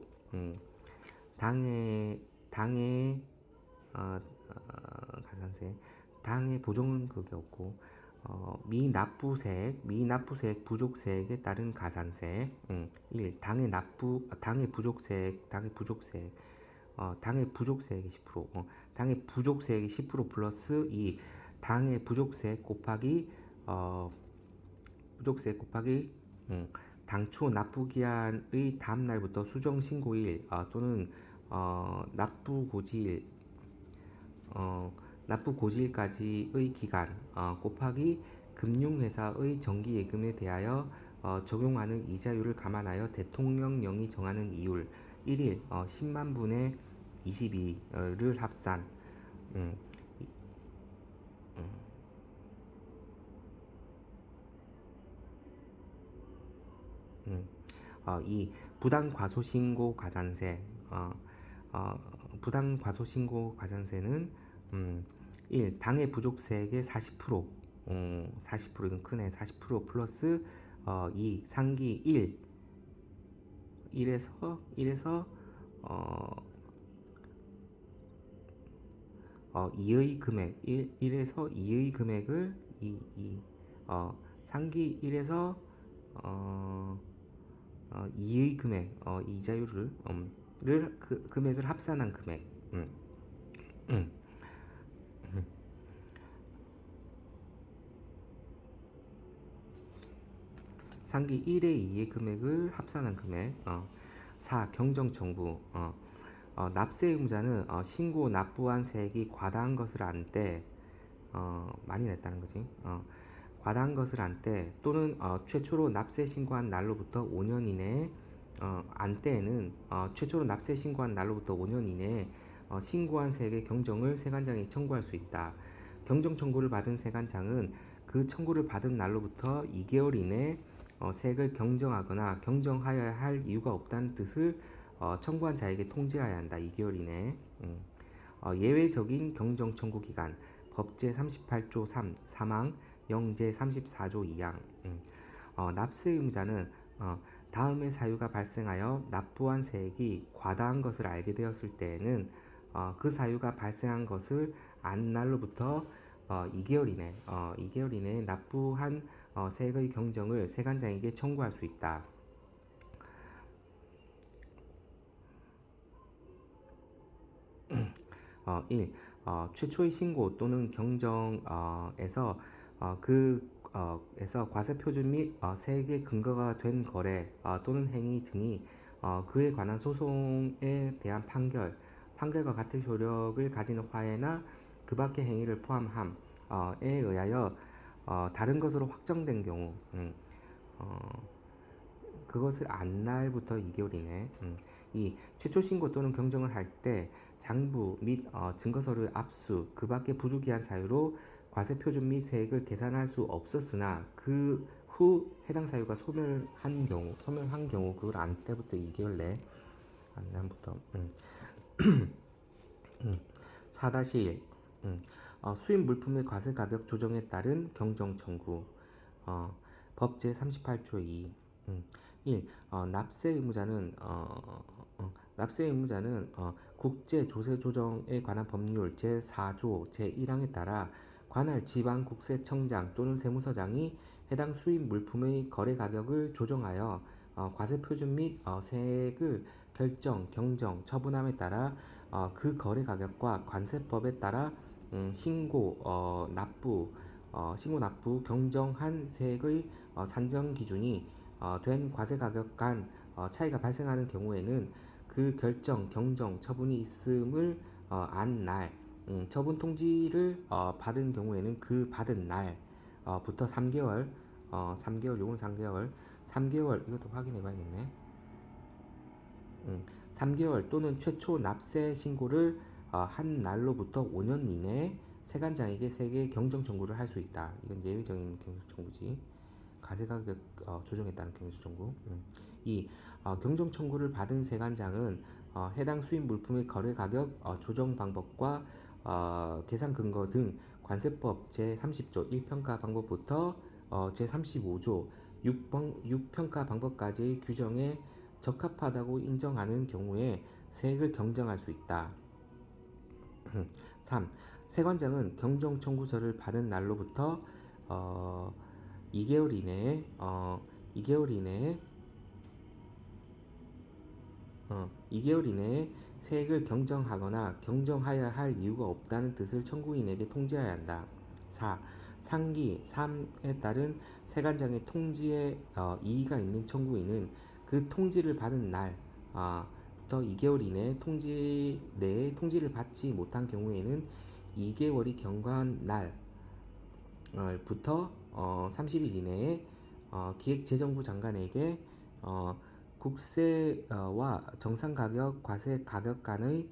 가산세. 당해 보정은 그게 없고 미납부세액 부족세액에 따른 가산세. 1. 당해 부족세액 당의 부족세액이 10%, 당의 부족세액이 10% 플러스 이 당의 부족세액 곱하기 부족세액 곱하기 당초 납부기한의 다음 날부터 수정 신고일 또는 납부고지일 납부고지일까지의 기간 곱하기 금융회사의 정기예금에 대하여 적용하는 이자율을 감안하여 대통령령이 정하는 이율 1일 10만 분의 22를 합산 음, 음. 이 부당과소신고 가산세 어, 부당과소신고 가산세는 1. 당의 부족세액의 40% 40% 이건 크네 40% 플러스 2. 상기 1에서 어, 2의 금액 1에서 2의 금액을 상기 1에서 2의 금액 이자율을 금액을 합산한 금액 음. 상기 1의 2의 금액을 합산한 금액 4. 경정 청구 납세 의무자는 신고 납부한 세액이 과다한 것을 안 때 많이 냈다는 거지 과다한 것을 안 때 또는 최초로 납세 신고한 날로부터 5년 이내에 안 때에는 최초로 납세 신고한 날로부터 5년 이내에 신고한 세액의 경정을 세관장이 청구할 수 있다. 경정 청구를 받은 세관장은 그 청구를 받은 날로부터 2개월 이내에 세액을 경정하거나 경정하여야 할 이유가 없다는 뜻을 청구한 자에게 통지해야 한다. 2개월 이내에. 예외적인 경정 청구 기간 법 제38조 3 사망 영제 34조 2항 납세 의무자는 다음의 사유가 발생하여 납부한 세액이 과다한 것을 알게 되었을 때에는 그 사유가 발생한 것을 안 날로부터 2개월 이내에 납부한 세액의 경정을 세관장에게 청구할 수 있다. 1. 최초의 신고 또는 경정에서 에서 과세 표준 및 세액의 근거가 된 거래 또는 행위 등이 그에 관한 소송에 대한 판결과 같은 효력을 가지는 화해나 그 밖의 행위를 포함함에 의하여 다른 것으로 확정된 경우 그것을 안 날부터 2개월 이내 이 최초 신고 또는 경정을 할 때 장부 및 증거서를 압수 그 밖의 부득이한 사유로 과세 표준 및 세액을 계산할 수 없었으나 그 후 해당 사유가 소멸한 경우 그걸 안 때부터 2개월 내 안 날부터 4-1 수입 물품의 과세 가격 조정에 따른 경정 청구 법 제38조 2 1. 납세 의무자는 국제 조세 조정에 관한 법률 제4조 제1항에 따라 관할 지방국세청장 또는 세무서장이 해당 수입 물품의 거래 가격을 조정하여 과세 표준 및 세액을 결정, 경정, 처분함에 따라 그 거래 가격과 관세법에 따라 신고 납부 경정한 세액의 산정 기준이 된 과세 가격 간 차이가 발생하는 경우에는 그 결정, 경정, 처분이 있음을 안 날, 처분 통지를 받은 경우에는 그 받은 날부터 3개월, 3개월 이것도 확인해 봐야겠네. 3개월 또는 최초 납세 신고를 한 날로부터 5년 이내에 세관장에게 세액 경정 청구를 할 수 있다. 이건 예외적인 경정 청구지. 과세 가격 조정했다는 경정 청구. 2. 경정 청구를 받은 세관장은 해당 수입 물품의 거래 가격 조정 방법과 계산 근거 등 관세법 제30조 1평가 방법부터 제35조 6평가 방법까지의 규정에 적합하다고 인정하는 경우에 세액을 경정할 수 있다. 3. 세관장은 경정 청구서를 받은 날로부터 2개월 이내에 2개월 이내에 세액을 경정하거나 경정하여야 할 이유가 없다는 뜻을 청구인에게 통지해야 한다. 4. 상기 3에 따른 세관장의 통지에 이의가 있는 청구인은 그 통지를 받은 날부터 2개월 이내에 통지를 받지 못한 경우에는 2개월이 경과한 날부터 30일 이내에 기획재정부 장관에게 국세와 정상가격, 과세가격 간의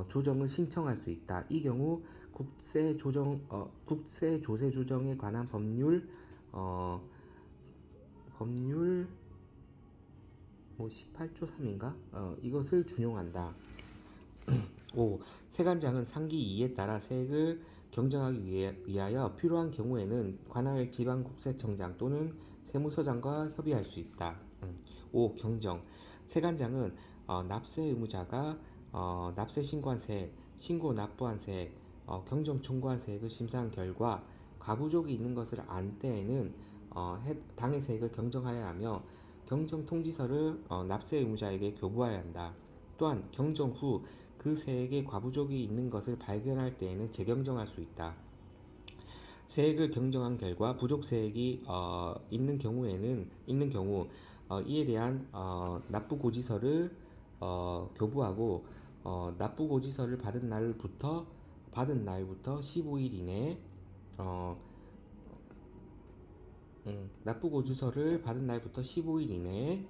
조정을 신청할 수 있다. 이 경우 국세조세 조정에 관한 법률 뭐 18조 3인가? 이것을 준용한다. 5. 세관장은 상기 2에 따라 세액을 경정하기 위하여 필요한 경우에는 관할 지방국세청장 또는 세무서장과 협의할 수 있다. 5. 경정. 세관장은 납세 의무자가 납세 신고한 세액, 신고 납부한 세액, 경정 청구한 세액을 심사한 결과 과부족이 있는 것을 안 때에는 당해 세액을 경정하여야 하며 경정 통지서를 납세 의무자에게 교부하여야 한다. 또한 경정 후 그 세액에 과부족이 있는 것을 발견할 때에는 재경정할 수 있다. 세액을 경정한 결과 부족 세액이 있는 경우 이에 대한 납부고지서를 교부하고 납부고지서를 받은 날부터 15일 이내에 납부고지서를 받은 날부터 15일 이내에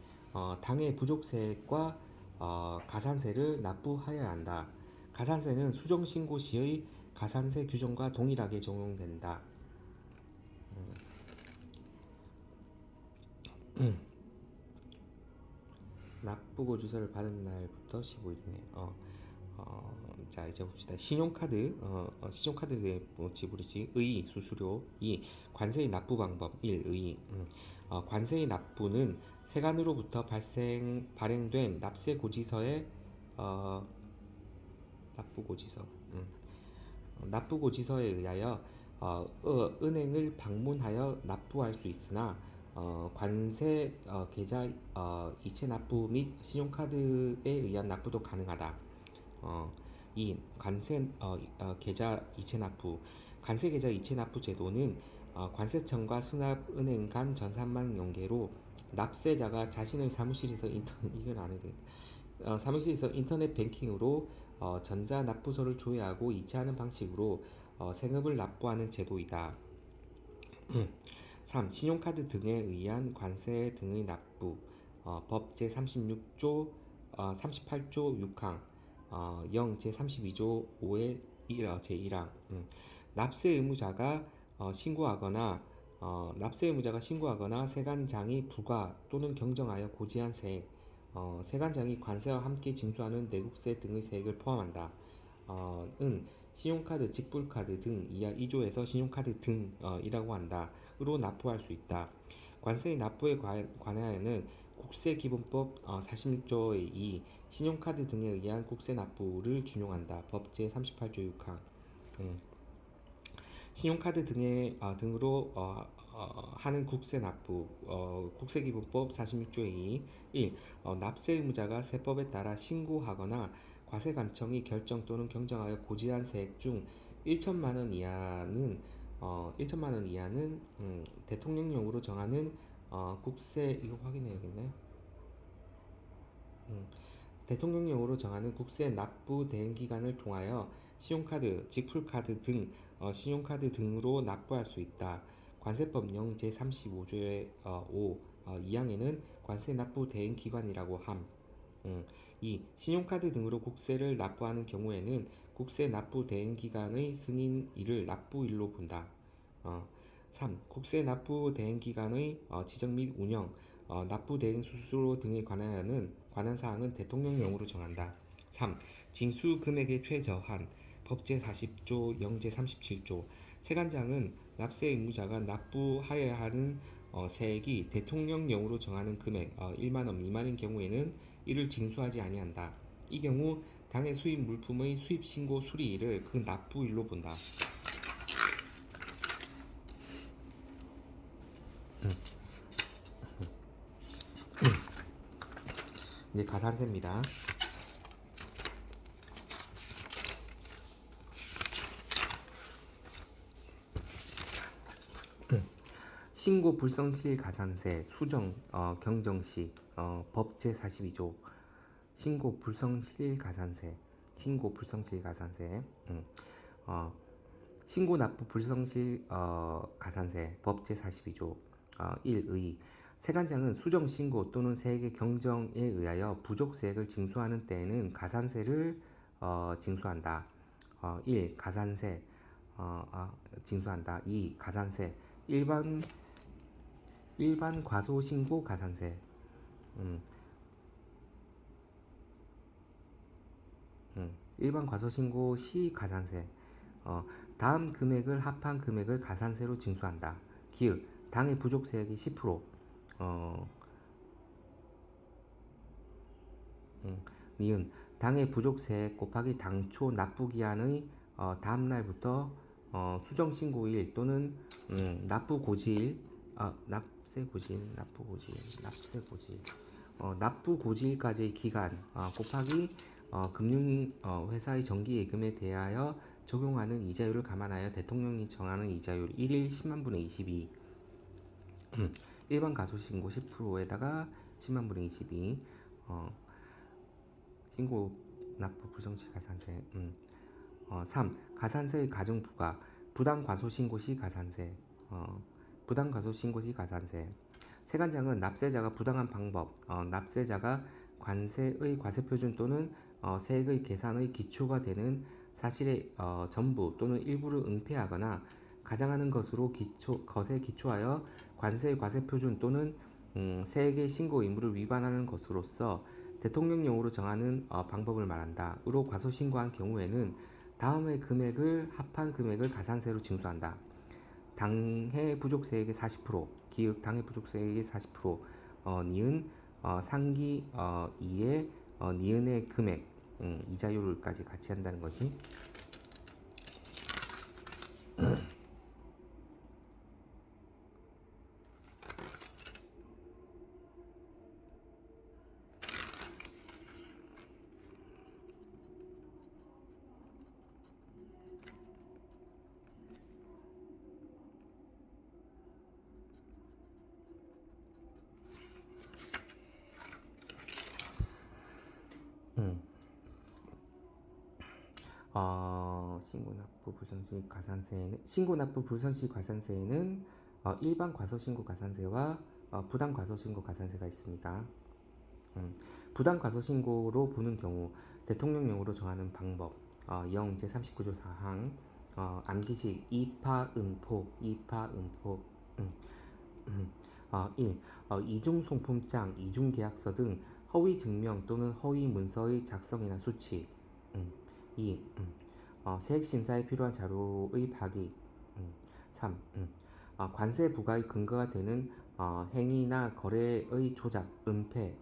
당해 부족 세액과 가산세를 납부하여야 한다. 가산세는 수정신고 시의 가산세 규정과 동일하게 적용된다. 납부고지서를 받은 날부터 15일 이내. 자 이제 봅시다. 신용카드 지불이지. 의, 수수료. 2. 관세의 납부 방법. 1. 의. 관세의 납부는 세관으로부터 발행된 납세고지서의 납부고지서에 의하여 은행을 방문하여 납부할 수 있으나 관세 계좌 이체 납부 및 신용카드에 의한 납부도 가능하다. 2. 관세 계좌 이체 납부. 관세 계좌 이체 납부 제도는 관세청과 수납은행 간 전산망 연계로 납세자가 자신의 사무실에서 인터넷 뱅킹으로 전자 납부서를 조회하고 이체하는 방식으로 세금을 납부하는 제도이다. 3. 신용카드 등에 의한 관세 등의 납부. 법 제38조 6항 0 제32조 5의 제1항. 납세 의무자가 신고하거나 세관장이 부과 또는 경정하여 고지한 세액, 세관장이 관세와 함께 징수하는 내국세 등의 세액을 포함한다. 은 신용카드, 직불카드 등 이하 2조에서 신용카드 등이라고 한다.으로 납부할 수 있다. 관세의 납부에 관하여는 국세기본법 46조의 2 신용카드 등에 의한 국세 납부를 준용한다. 법 제38조 6항. 신용카드 등으로 하는 국세 납부. 국세기본법 46조의 2 1. 납세 의무자가 세법에 따라 신고하거나 과세관청이 결정 또는 경정하여 고지한 세액 중 1천만 원 이하는 대통령령으로 정하는 국세 이거 확인해야겠네. 대통령령으로 정하는 국세 납부 대행 기간을 통하여 신용카드, 직불카드 등 신용카드 등으로 납부할 수 있다. 관세법 0 제35조의 5 2항에는 관세 납부 대행 기관이라고 함. 2. 신용카드 등으로 국세를 납부하는 경우에는 국세 납부 대행 기간의 승인일을 납부일로 본다. 3. 국세 납부 대행 기간의 지정 및 운영, 납부 대행 수수료 등에 관한 사항은 대통령령으로 정한다. 3. 징수 금액의 최저한. 법 제40조 0 제37조. 세관장은 납세 의무자가 납부하여야 하는 세액이 대통령령으로 정하는 금액 1만 원 미만인 경우에는 이를 징수하지 아니한다. 이 경우 당해 수입 물품의 수입 신고 수리일을 그 납부일로 본다. 이제 가산세입니다. 신고 불성실 가산세 수정 경정시 법 제42조 신고 불성실 가산세 어, 신고 납부 불성실 가산세 법 제42조 1의 세관장은 수정 신고 또는 세액의 경정에 의하여 부족 세액을 징수하는 때에는 가산세를 징수한다. 1. 가산세 징수한다. 2. 가산세 일반 과소 신고 가산세 음, 일반 과소 신고 시 가산세 다음 금액을 합한 금액을 가산세로 징수한다. 기읍 당해 부족 세액이 10% 어, 니은 당해 부족 세액 곱하기 당초 납부 기한의 다음 날부터 수정 신고일 또는 납부 고지일 납세 고지일 납부 고지일까지의 기간 곱하기 금융 회사의 정기 예금에 대하여 적용하는 이자율을 감안하여 대통령이 정하는 이자율 1일 10만 분의 22 일반 가소신고 10%에다가 10만 분의 22 신고 납부 불성시 가산세 3. 가산세의 가중 부과 부당 과소 신고 시 가산세 부당 과소 신고 시 가산세 세관장은 납세자가 부당한 방법 납세자가 관세의 과세표준 또는 세액의 계산의 기초가 되는 사실의 전부 또는 일부를 은폐하거나 가장하는 것으로 것에 기초하여 관세의 과세표준 또는 세액의 신고 의무를 위반하는 것으로서 대통령령으로 정하는 방법을 말한다. 으로 과소신고한 경우에는 다음의 금액을 합한 금액을 가산세로 징수한다. 당해 부족세액의 40%, 기읍 당해 부족세액의 40%, 니은 상기 2의 니은의 금액, 이자율까지 같이 한다는 거지. 신고납부 불성시 가산세에는 일반 과소신고 가산세와 부당 과소신고 가산세가 있습니다. 부당 과소신고로 보는 경우 대통령령으로 정하는 방법 영 제39조 4항 암기식 이파음포 1. 이중송품장, 이중계약서 등 허위 증명 또는 허위 문서의 작성이나 수치 2. 세액심사에 필요한 자료의 파기 3. 관세 부과의 근거가 되는 행위나 거래의 조작, 은폐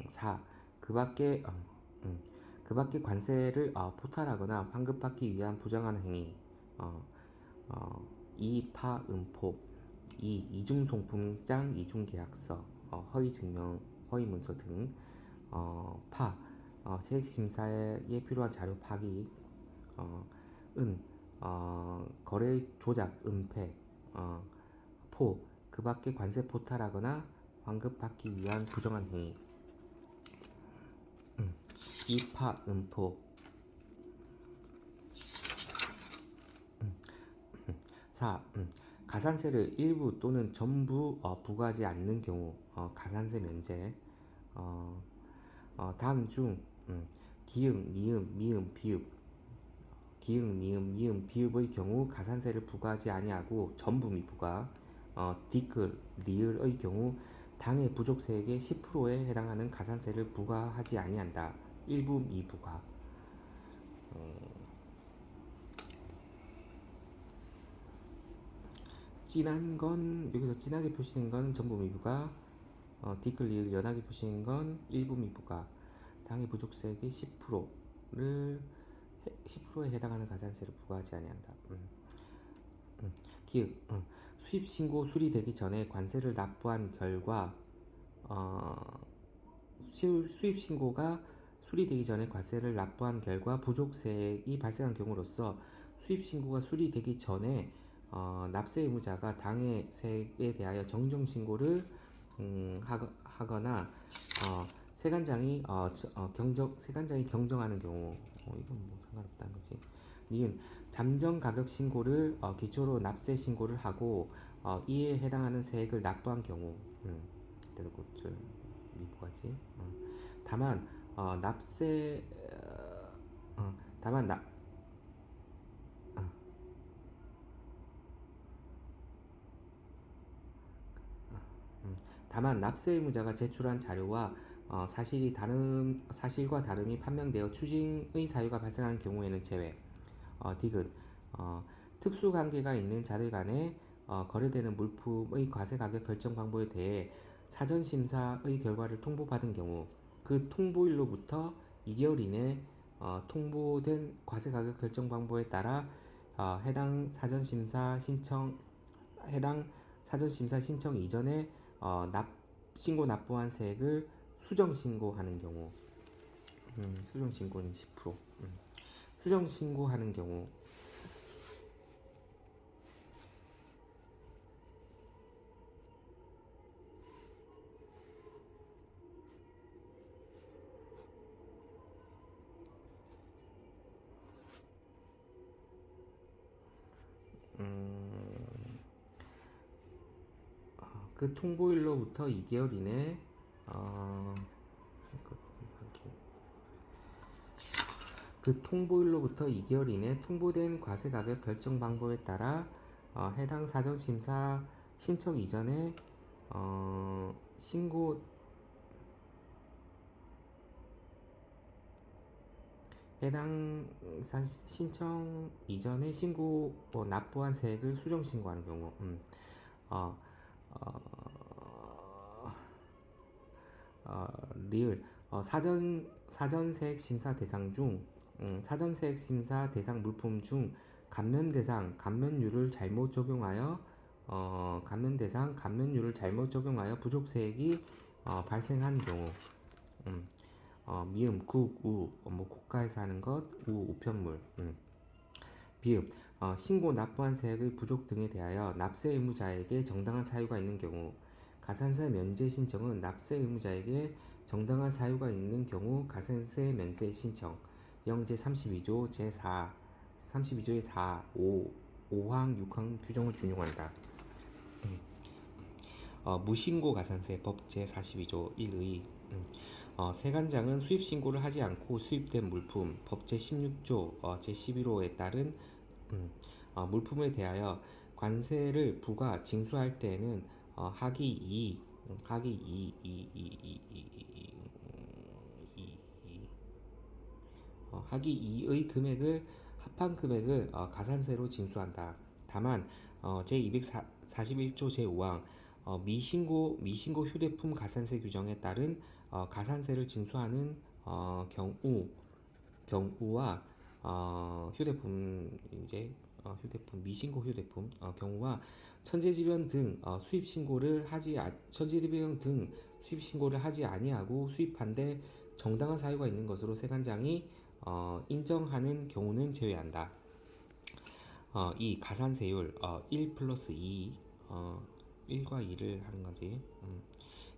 4. 그 밖에 관세를 포탈하거나 환급받기 위한 부정한 행위 2. 파음포 2. 이중송품장, 이중계약서 허위 증명, 허위 문서 등 세액심사에 필요한 자료 파기 거래의 조작, 은폐 그 밖에 관세 포탈하거나 환급받기 위한 부정한 행위 이파, 음포 4. 가산세를 일부 또는 전부 부과하지 않는 경우 가산세 면제 다음 중 기응, 니은, 미음, 비읍 기응, 니은, 미음, 비읍의 경우 가산세를 부과하지 아니하고 전부 미부과 디귿, 리을의 경우 당해 부족세액의 10%에 해당하는 가산세를 부과하지 아니한다. 일부 미부과 진한 건 여기서 진하게 표시된 건 전부 미부과 디귿, 리을 연하게 표시된 건 일부 미부과 당해 부족세액의 10%에 해당하는 가산세를 부과하지 아니한다. 기획 수입 신고 수리되기 전에 관세를 납부한 결과 수입 신고가 수리되기 전에 관세를 납부한 결과 부족세액이 발생한 경우로서 수입 신고가 수리되기 전에 납세 의무자가 당해 세액에 대하여 정정 신고를 하거나 세관장이 세관장이 경정하는 경우 이건 뭐 상관없다는 거지. 니은 잠정 가격 신고를 기초로 납세 신고를 하고 이에 해당하는 세액을 납부한 경우 그때도 좀 미부하지. 다만 납세 다만 납 어, 다만 납세 의무자가 제출한 자료와 사실과 다름이 판명되어 추징의 사유가 발생한 경우에는 제외. 디귿 특수관계가 있는 자들 간에 거래되는 물품의 과세가격 결정 방법에 대해 사전심사의 결과를 통보받은 경우 그 통보일로부터 2개월 이내 통보된 과세가격 결정 방법에 따라 해당 사전심사 신청 이전에 신고 납부한 세액을 수정신고하는 경우 수정신고는 10%. 수정신고하는 경우 그 통보일로부터 2개월 이내 그 통보일로부터 2개월 이내 통보된 과세가격 결정 방법에 따라 해당 사전심사 신청 이전에 신고 해당 신청 이전에 납부한 세액을 수정 신고하는 경우 어, 어, 리을 사전세액 심사 대상 중 사전세액 심사 대상 물품 중 감면율을 잘못 적용하여 부족 세액이 발생한 경우 미음 고가에서 하는 것 우편물 비읍 신고 납부한 세액의 부족 등에 대하여 납세 의무자에게 정당한 사유가 있는 경우 가산세 면제 신청은 납세 의무자에게 정당한 사유가 있는 경우 가산세 면제 신청 영제 32조 제4 32조의 4, 5항, 6항 규정을 준용한다. 무신고 가산세 법 제42조 1의 세관장은 수입신고를 하지 않고 수입된 물품 법 제16조 제11호에 따른 물품에 대하여 관세를 부과 징수할 때에는 하기 2의 금액을 합한 금액을 가산세로 징수한다. 다만 제241조 제5항 미신고 휴대품 가산세 규정에 따른 가산세를 징수하는 경우와 미신고 휴대품 경우와 천재지변 등 수입 신고를 하지 아니하고 수입한데 정당한 사유가 있는 것으로 세관장이 인정하는 경우는 제외한다. 이 가산세율 1 플러스 2 1과 2를 하는 거지.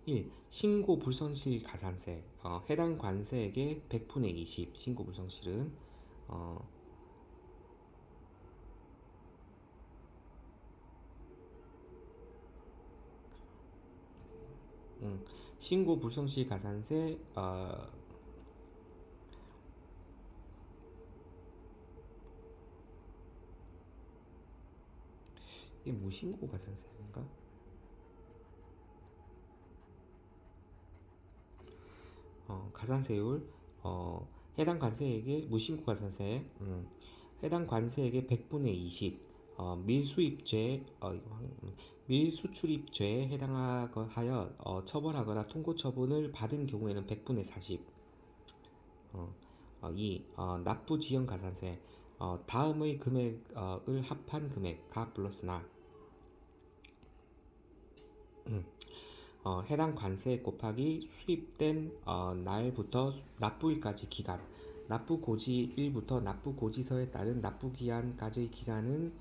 1. 신고 불성실 가산세 해당 관세액의 100분의 20 신고 불성실은 신고 불성실 가산세 이게 무신고 가산세인가? 가산세율 해당 관세액의 무신고 가산세 해당 관세액의 100분의 20 밀수출입죄에 해당하여 처벌하거나 통고 처분을 받은 경우에는 100분의 40 2. 납부지연 가산세 다음의 금액을 합한 금액 가 플러스 나 해당 관세 곱하기 수입된 날부터 납부일까지 기간 납부 고지일부터 납부 고지서에 따른 납부 기한까지의 기간은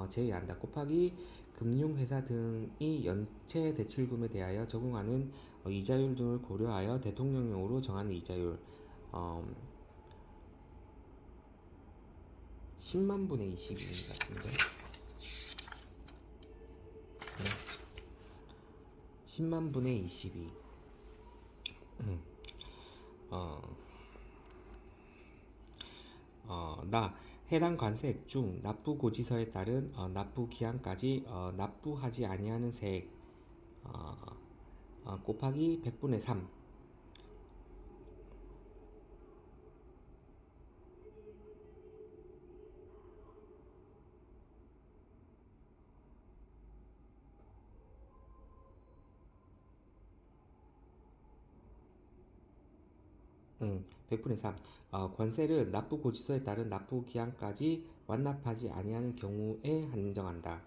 제외한다. 곱하기 금융회사 등이 연체 대출금에 대하여 적용하는 이자율 등을 고려하여 대통령령으로 정하는 이자율. 10만 분의 20인 것 같은데. 네. 10만 분의 22. 어, 나 해당 관세액 중 납부고지서에 따른 납부 기한까지 납부하지 아니하는 세액 어, 곱하기 100분의 3. 100분의 3. 관세를 납부고지서에 따른 납부기한까지 완납하지 아니하는 경우에 한정한다.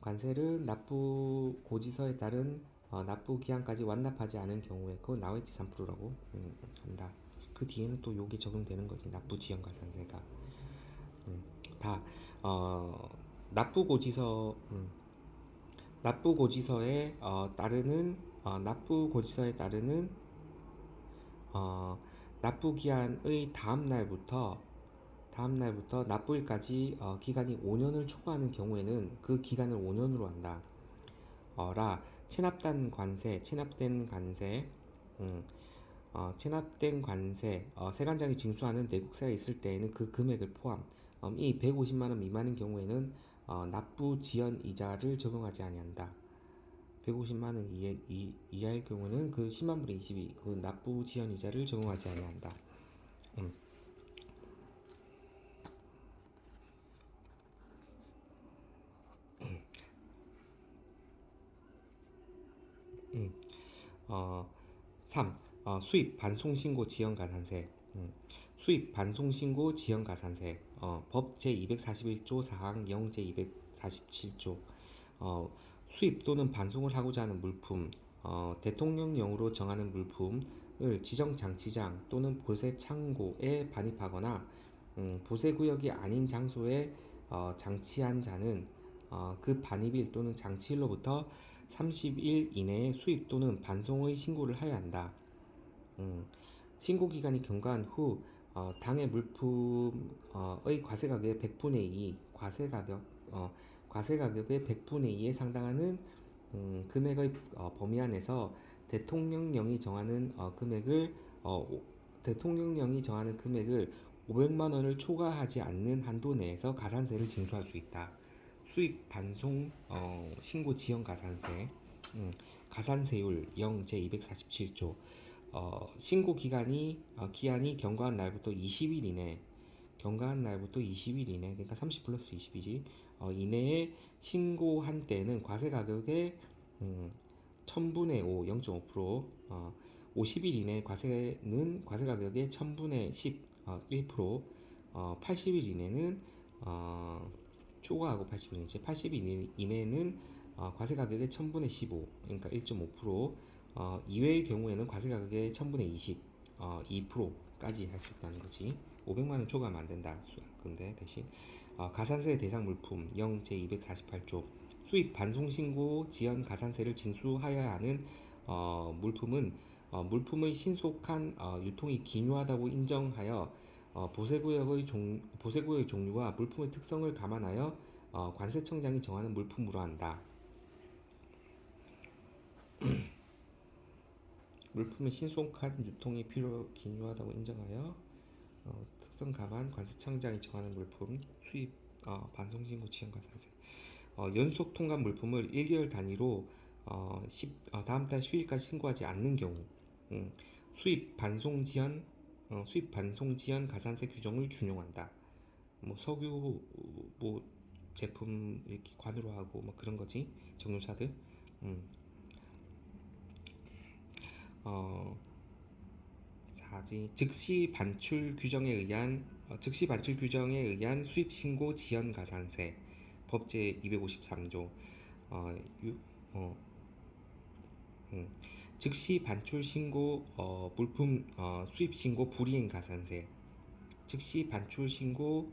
관세를 납부고지서에 따른 납부기한까지 완납하지 않은 경우에, 그거 나와있지 3%라고 한다. 그 뒤에는 또 요게 적용되는 거지. 납부지연가산세가. 다 납부고지서 납부고지서에 따르는 납부고지서에 따르는 어, 납부기한의 다음 날부터 납부일까지 기간이 5년을 초과하는 경우에는 그 기간을 5년으로 한다. 체납된 관세, 세관장이 징수하는 내국세가 있을 때에는 그 금액을 포함, 이 150만 원 미만인 경우에는 납부 지연 이자를 적용하지 아니한다. 150만 원 이하일 경우는 그 10만 분의 22, 그 납부 지연 이자를 적용하지 아니한다. 음, 음. 어, 3. 수입 반송신고 지연가산세. 수입 반송신고 지연가산세. 법 제241조 사항 0 제247조. 수입 또는 반송을 하고자 하는 물품, 대통령령으로 정하는 물품을 지정 장치장 또는 보세 창고에 반입하거나 보세 구역이 아닌 장소에 장치한 자는 그 반입일 또는 장치일로부터 30일 이내에 수입 또는 반송의 신고를 하여야 한다. 신고 기간이 경과한 후 당해 물품의 과세 가격의 100분의 2 과세 가격의 100분의 2에 상당하는 금액의 범위 안에서 대통령령이 정하는 금액을 500만 원을 초과하지 않는 한도 내에서 가산세를 징수할 수 있다. 수입 반송 신고 지연 가산세. 가산세율 0 제247조. 신고 기한이 경과한 날부터 20일 이내, 그러니까 30 플러스 20이지, 이내에 신고한 때는 과세 가격의 1000분의 5, 0.5%, 50일 이내 과세는 과세 가격의 1000분의 10, 1%, 80일 이내는 초과하고 80일, 80일 이내는 과세 가격의 1000분의 15, 그러니까 1.5%, 이외의 경우에는 과세 가격의 1000분의 20, 2%까지 할 수 있다는 거지. 500만 원 초과하면 안 된다. 근데 대신 가산세 대상 물품 0 제248조. 수입 반송신고 지연 가산세를 징수하여야 하는 물품의 신속한 유통이 기묘하다고 인정하여 보세구역의 종류와 물품의 특성을 감안하여 관세청장이 정하는 물품으로 한다. 물품의 신속한 유통이 기묘하다고 인정하여 특성 감안 관세청장이 정하는 물품 수입 반송신고 지연가산세. 연속 통관 물품을 1개월 단위로 다음 달 10일까지 신고하지 않는 경우 수입 반송 지연 가산세 규정을 준용한다. 뭐 석유 뭐 제품 이렇게 관으로 하고 뭐 그런 거지, 정유사들. 어, 4지 즉시 반출 규정에 의한 수입 신고 지연 가산세. 법제 253조. 어, 유, 어, 즉시 반출 신고 물품 수입 신고 불이행 가산세. 즉시 반출 신고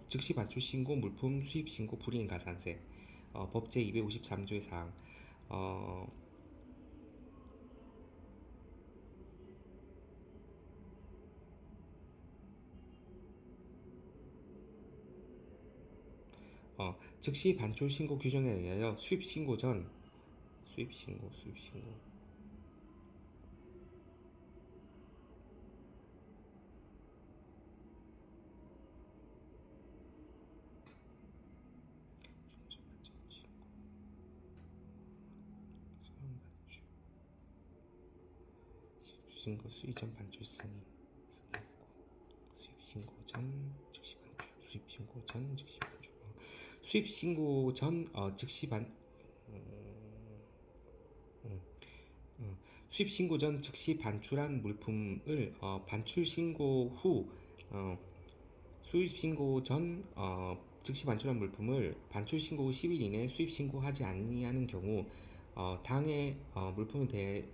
즉시 반출 신고 물품 수입 신고 불이행 가산세 법 제253조의 사항 어, 즉시 반출 신고 규정에 의하여 수입 신고 전 수입 신고 신고 수입 전 반출 승인 수입 신고 전 즉시 반출 수입 신고 전 즉시 반출 수입 신고 전 즉시 반 수입 신고 전 즉시 반출한 물품을 반출 신고 후 수입 신고 전 즉시 반출한 물품을 반출 신고 후 10일 이내에 수입 신고하지 아니하는 경우 당해 물품에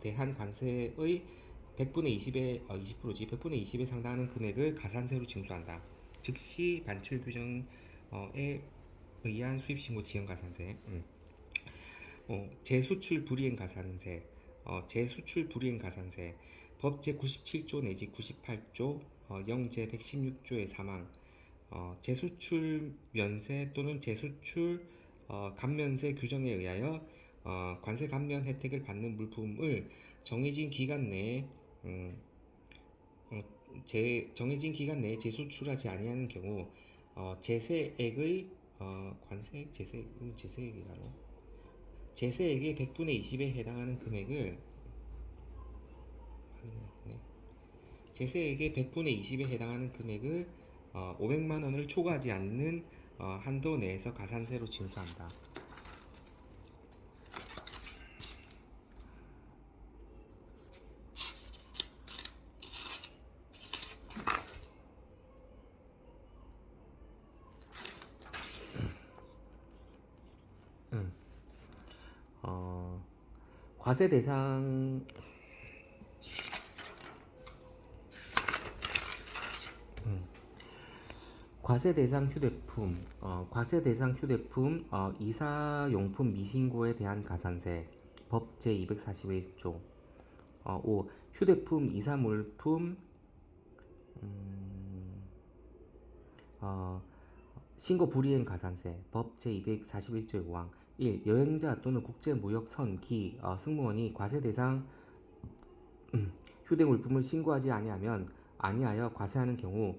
대한 관세의 100분의 20의 20%지 100분의 20에 상당하는 금액을 가산세로 징수한다. 즉시 반출 규정에 의한 수입 신고 지연 가산세. 재수출 불이행 가산세. 재수출 불이행 가산세. 법 제97조 내지 98조 영제 116조의 사망 재수출 면세 또는 재수출 감면세 규정에 의하여 관세 감면 혜택을 받는 물품을 정해진 기간 내에 정해진 기간 내에 재수출하지 아니하는 경우 제세액의 관세 제세액이라고 제세액의 100분의 20에 해당하는 금액을 제세액의 100분의 20에 해당하는 금액을 500만 원을 초과하지 않는 한도 내에서 가산세로 징수한다. 과세 대상 과세 대상 휴대품 이사용품 미신고에 대한 가산세 법 제241조 5. 휴대품 이사물품 신고 불이행 가산세 법 제241조의 5항 1. 여행자 또는 국제무역선 기 승무원이 과세 대상 휴대물품을 신고하지 아니하여 과세하는 경우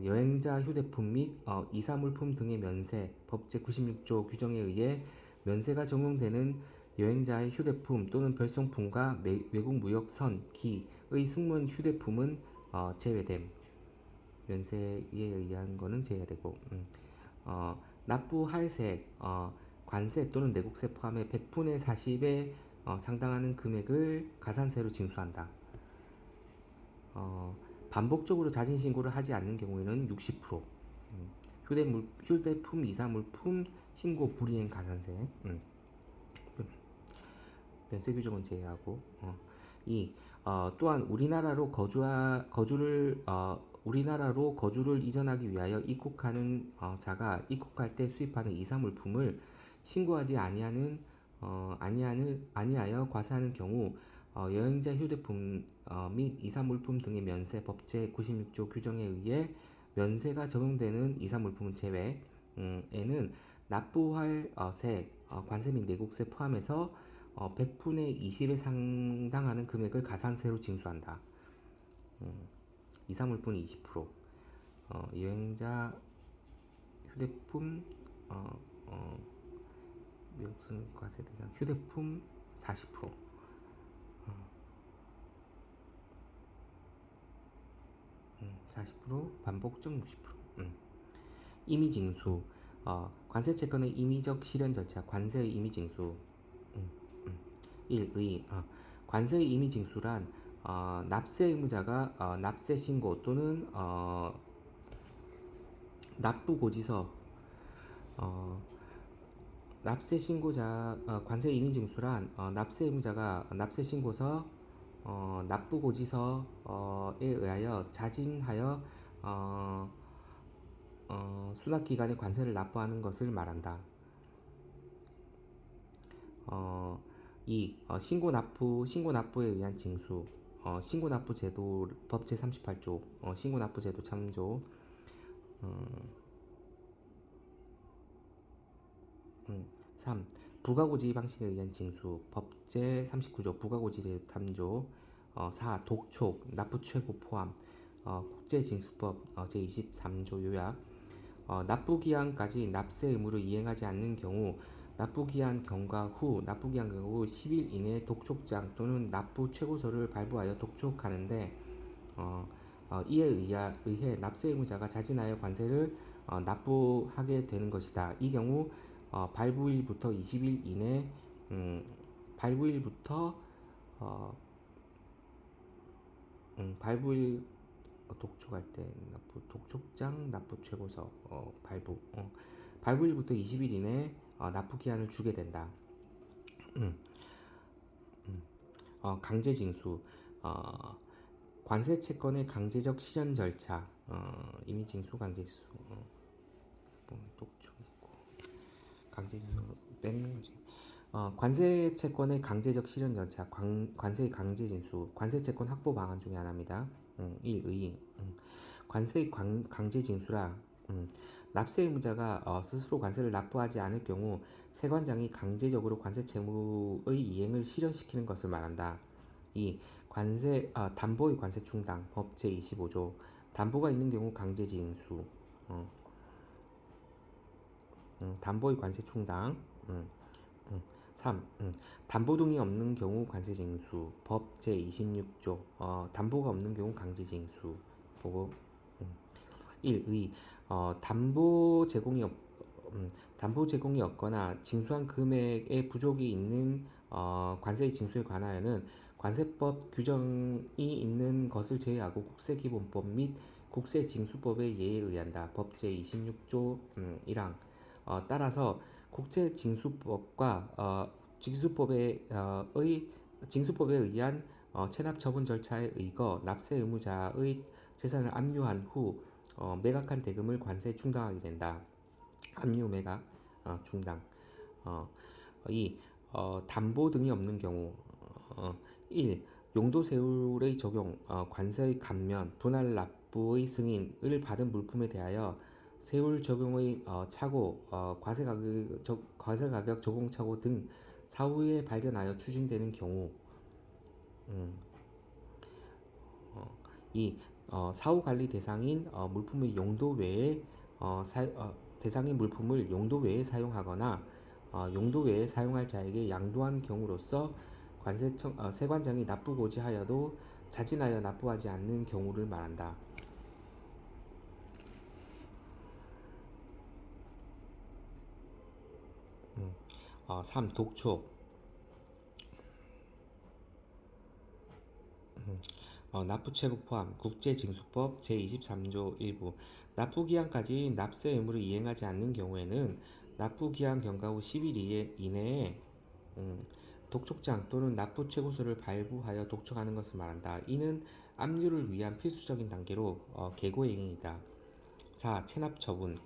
여행자 휴대품 및 이사물품 등의 면세 법 제96조 규정에 의해 면세가 적용되는 여행자의 휴대품 또는 별성품과 외국 무역선 기의 승무원 휴대품은 제외됨. 면세에 의한 거는 제외되고 납부할세 관세 또는 내국세 포함해 100분의 40에 상당하는 금액을 가산세로 징수한다. 반복적으로 자진 신고를 하지 않는 경우에는 60%. 휴대품 이사물품 신고 불이행 가산세. 면세 규정은 제외하고. 2. 또한 우리나라로 거주를 이전하기 위하여 입국하는 자가 입국할 때 수입하는 이사물품을 신고하지 아니하여 과세하는 경우 여행자 휴대품 및 이사물품 등의 면세 법 제96조 규정에 의해 면세가 적용되는 이사물품은 제외 에는 납부할 세, 관세 및 내국세 포함해서 100분의 20에 상당하는 금액을 가산세로 징수한다. 이사물품은 20%, 여행자 휴대품 미국순 과세 대상 휴대품 40%, 40% 반복적 60%. 임의징수 관세 채권의 임의적 실현 절차 관세의 임의징수 1. 관세의 임의징수란 납세 의무자가 납세 신고 또는 납부고지서 납세 신고자 관세 임의징수란 납세 의무자가 납세 신고서 납부고지서에 의하여 자진하여 수납기간에 관세를 납부하는 것을 말한다. 2. 신고납부에 의한 징수. 신고납부제도 법 제38조 신고납부제도 참조. 3. 부가고지 방식에 의한 징수 법 제39조 부가고지제도 참조. 4. 독촉, 납부 최고 포함 국제징수법 제23조 요약. 납부기한까지 납세 의무를 이행하지 않는 경우 납부기한 경과 후 10일 이내에 독촉장 또는 납부 최고서를 발부하여 독촉하는데 이에 의해 납세 의무자가 자진하여 관세를 납부하게 되는 것이다. 이 경우 발부일부터 20일 이내 발부일부터 발부일 독촉할 때 독촉장 납부 최고서 발부일부터 20일 이내 납부 기한을 주게 된다. 강제징수 관세 채권의 강제적 실현 절차 임의징수 강제징수 독촉 있고 강제징수 뺏는 거지. 관세 채권의 강제적 실현 절차 관세의 강제징수 관세 채권 확보 방안 중에 하나입니다. 1. 의의 관세의 강제징수라 납세 의무자가 스스로 관세를 납부하지 않을 경우 세관장이 강제적으로 관세 채무의 이행을 실현시키는 것을 말한다. 2. 담보의 관세 충당 법 제25조 담보가 있는 경우 강제징수 담보의 관세 충당. 3. 담보 등이 없는 경우 관세징수 법 제26조 담보가 없는 경우 강제징수 보고. 1. 담보 제공이 없거나 징수한 금액의 부족이 있는 관세의 징수에 관하여는 관세법 규정이 있는 것을 제외하고 국세기본법 및 국세징수법의 예에 의한다. 법 제26조 1항 따라서 국세징수법과 징수법에 의한 체납 처분 절차에 의거 납세 의무자의 재산을 압류한 후 매각한 대금을 관세에 충당하게 된다. 압류 매각 충당. 2. 담보 등이 없는 경우 1. 용도 세율의 적용 관세의 감면 분할 납부의 승인을 받은 물품에 대하여 세율 적용의 착오 과세가격 적용 착오 등 사후에 발견하여 추진되는 경우. 2. 사후관리 대상인 물품의 용도 외에 대상인 물품을 용도 외에 사용하거나 용도 외에 사용할 자에게 양도한 경우로서 세관장이 납부고지 하여도 자진하여 납부하지 않는 경우를 말한다. 3. 독촉 납부채무 포함 국제징수법 제23조 일부 납부기한까지 납세 의무를 이행하지 않는 경우에는 납부기한 경과 후 10일 이내에 독촉장 또는 납부 최고서를 발부하여 독촉하는 것을 말한다. 이는 압류를 위한 필수적인 단계로 계고행위이다. 4. 체납 처분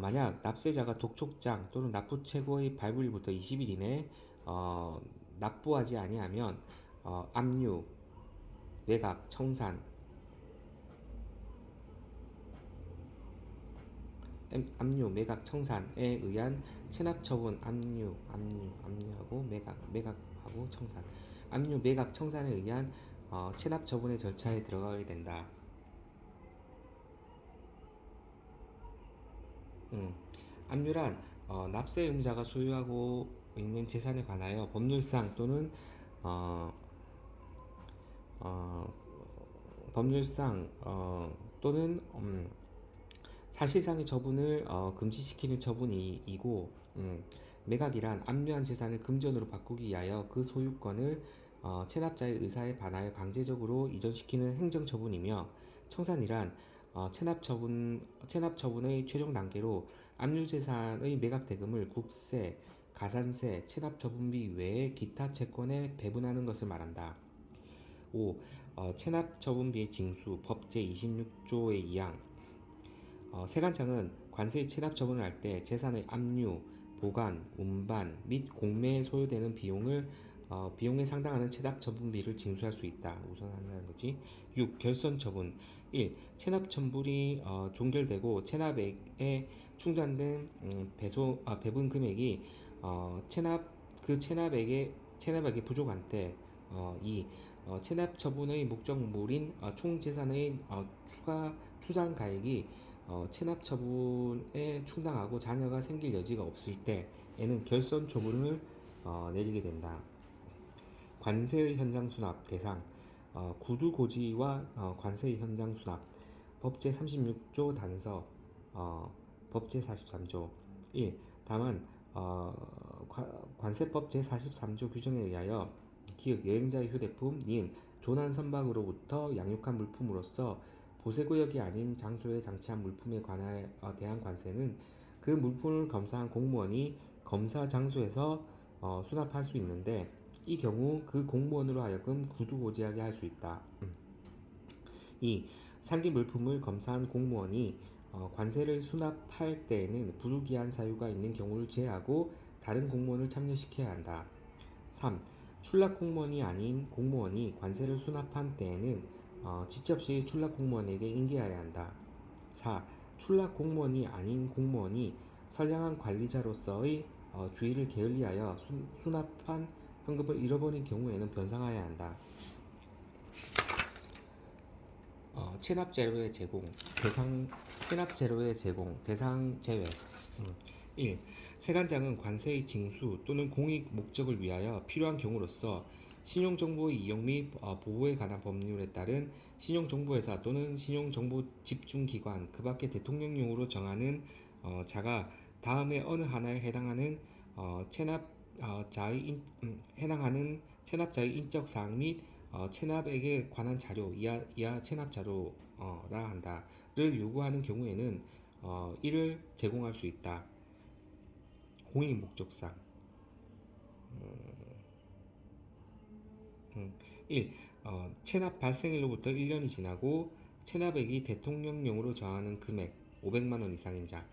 만약 납세자가 독촉장 또는 납부 최고의 발부일부터 20일 이내에 납부하지 아니하면 압류, 매각, 청산, 압류, 매각, 청산에 의한 체납 처분 압류하고 매각하고 청산, 압류, 매각, 청산에 의한 체납 처분의 절차에 들어가게 된다. 압류란 납세 의무자가 소유하고 있는 재산에 관하여 법률상 또는 사실상의 처분을 금지시키는 처분이고 매각이란 압류한 재산을 금전으로 바꾸기 위하여 그 소유권을 체납자의 의사에 반하여 강제적으로 이전시키는 행정처분이며 청산이란 체납처분의 최종 단계로 압류재산의 매각 대금을 국세, 가산세, 체납처분비 외에 기타 채권에 배분하는 것을 말한다. 5. 체납처분비의 징수 법 제26조의 2항 세관장은 관세의 체납 처분을 할 때 재산의 압류, 보관, 운반 및 공매에 소요되는 비용에 상당하는 체납 처분비를 징수할 수 있다. 우선 한다는 거지. 6. 결손 처분. 1. 체납 처분이 종결되고 체납액에 충당된 배분 금액이 체납액이 부족한 때. 2. 체납 처분의 목적물인 총 재산의 추상 가액이 체납 처분에 충당하고 자녀가 생길 여지가 없을 때에는 결손 처분을 내리게 된다. 관세의 현장 수납 대상. 구두 고지와 관세의 현장 수납. 법제 36조 단서. 법제 43조. 1. 다만 관세법 제43조 규정에 의하여 기획 여행자의 휴대품, 니은 조난 선박으로부터 양육한 물품으로서 보세구역이 아닌 장소에 장치한 물품에 대한 관세는 그 물품을 검사한 공무원이 검사 장소에서 수납할 수 있는데 이 경우 그 공무원으로 하여금 구두고지하게 할 수 있다. 2. 상기 물품을 검사한 공무원이 관세를 수납할 때에는 불기한 사유가 있는 경우를 제외하고 다른 공무원을 참여시켜야 한다. 3. 출납 공무원이 아닌 공무원이 관세를 수납한 때에는 지체 없이 출납 공무원에게 인계해야 한다. 4. 출납 공무원이 아닌 공무원이 선량한 관리자로서의 주의를 게을리하여 수납한 현금을 잃어버린 경우에는 변상해야 한다. 체납 재료의 제공 대상 제외. 1. 세관장은 관세의 징수 또는 공익 목적을 위하여 필요한 경우로서 신용정보의 이용 및 보호에 관한 법률에 따른 신용정보회사 또는 신용정보집중기관 그 밖의 대통령령으로 정하는 자가 다음에 어느 하나에 해당하는 체납자의 인적 사항 및 체납액에 관한 자료 이하 체납 자료라 한다를 요구하는 경우에는 이를 제공할 수 있다. 공익 목적상. 1. 체납 발생일로부터 1년이 지나고 체납액이 대통령령으로 정하는 금액 500만원 이상인 자.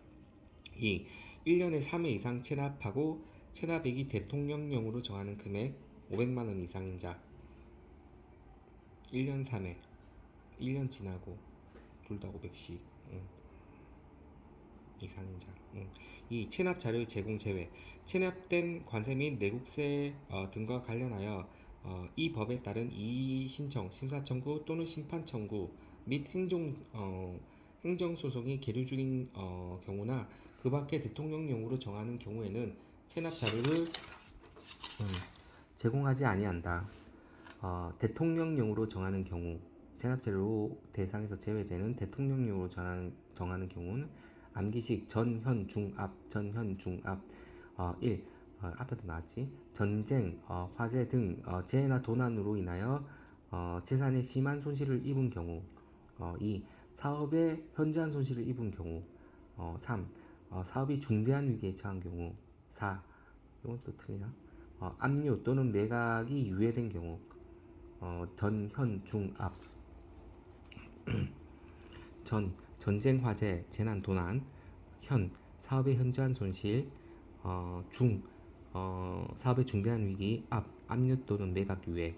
2. 1년에 3회 이상 체납하고 체납액이 대통령령으로 정하는 금액 500만원 이상인 자. 1년 3회 1년 지나고 둘 다 500씩 이상인 자. 2. 체납 자료의 제공 제외. 체납된 관세 및 내국세 등과 관련하여 이 법에 따른 이의 신청, 심사 청구 또는 심판 청구 및 행정소송이 계류 중인 경우나 그 밖에 대통령령으로 정하는 경우에는 체납 자료를 제공하지 아니한다. 대통령령으로 정하는 경우 체납자료 대상에서 제외되는 대통령령으로 정하는 경우는 암기식 전현 중압 1. 앞에도 나왔지. 전쟁, 화재 등 재해나 도난으로 인하여 재산에 심한 손실을 입은 경우. 2. 사업에 현저한 손실을 입은 경우. 3. 사업이 중대한 위기에 처한 경우. 4. 이건 또 틀리나? 압류 또는 매각이 유예된 경우. 전현 중압. 전쟁 화재 재난 도난. 현 사업의 현저한 손실. 사업의 중대한 위기. 압류 또는 매각 유예.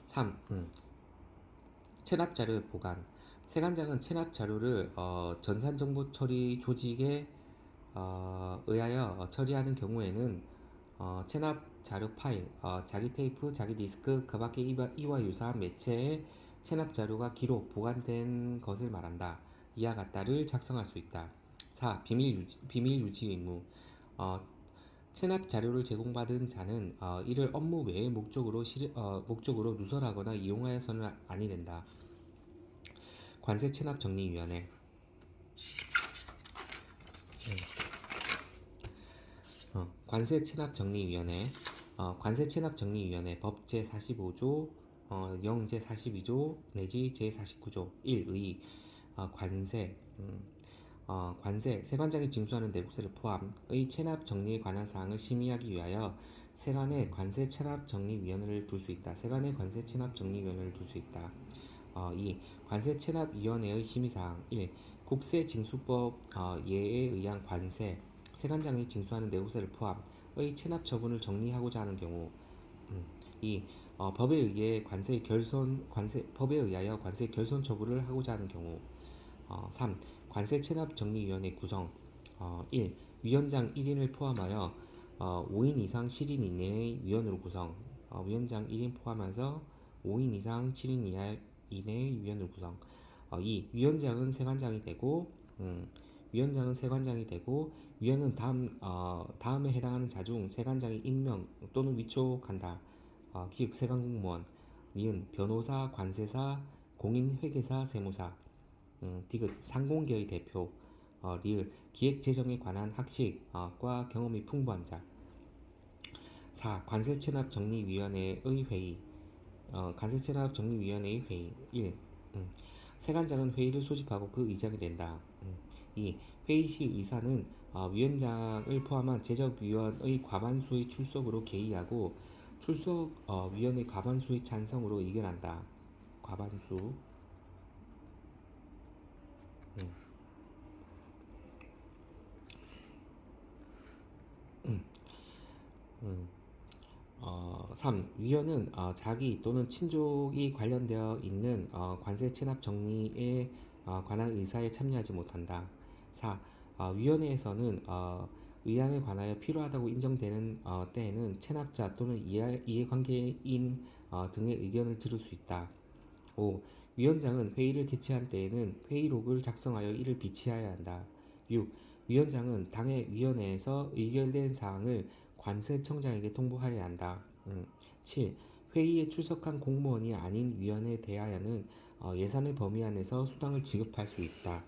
3. 체납 자료의 보관. 세관장은 체납 자료를 전산정보 처리 조직에 의하여 처리하는 경우에는 체납 자료 파일, 자기 테이프, 자기 디스크, 그 밖에 이와 유사한 매체에 체납 자료가 기록, 보관된 것을 말한다. 이와 같다를 작성할 수 있다. 4. 비밀 유지 의무. 체납 자료를 제공받은 자는 이를 업무 외의 목적으로 누설하거나 이용하여서는 아니 된다. 관세 체납 정리위원회. 관세 체납 정리위원회. 관세 체납 정리위원회 법 제45조, 영 제42조 내지 제49조 1. 의 관세. 관세 세관장이 징수하는 내국세를 포함의 체납 정리에 관한 사항을 심의하기 위하여 세관에 관세 체납 정리위원회를 둘 수 있다. 세관에 관세 체납 정리위원회를 둘 수 있다. 2. 관세 체납 위원회의 심의사항 1. 국세징수법 예에 의한 관세 세관장이 징수하는 내구세를 포함의 체납 처분을 정리하고자 하는 경우 2. 법에 의하여 관세 결손 처분을 하고자 하는 경우 3. 관세 체납 정리위원회 구성 1. 위원장 1인을 포함하여 5인 이상 7인 이내의 위원으로 구성 위원장 1인 포함해서 5인 이상 7인 이내의 위원으로 구성 2. 위원장은 세관장이 되고 위원은 다음에 해당하는 자 중 세관장이 임명 또는 위촉한다. 기획 세관공무원 니은 변호사, 관세사, 공인회계사, 세무사 디귿 상공계의 대표 리을 기획재정에 관한 학식과 경험이 풍부한 자 4. 관세체납정리위원회의 회의 관세체납정리위원회의 회의 1. 세관장은 회의를 소집하고 그 의장이 된다. 2. 회의 시 의사는 위원장을 포함한 제적위원의 과반수의 출석으로 개의하고 위원의 과반수의 찬성으로 의결한다. 과반수. 음. 음. 3. 위원은 자기 또는 친족이 관련되어 있는 관세 체납 정리에 관한 의사에 참여하지 못한다. 4. 위원회에서는 의안에 관하여 필요하다고 인정되는 때에는 체납자 또는 이해관계인 등의 의견을 들을 수 있다. 5. 위원장은 회의를 개최한 때에는 회의록을 작성하여 이를 비치해야 한다. 6. 위원장은 당의 위원회에서 의결된 사항을 관세청장에게 통보하여야 한다. 7. 회의에 출석한 공무원이 아닌 위원에 대하여는 예산의 범위 안에서 수당을 지급할 수 있다.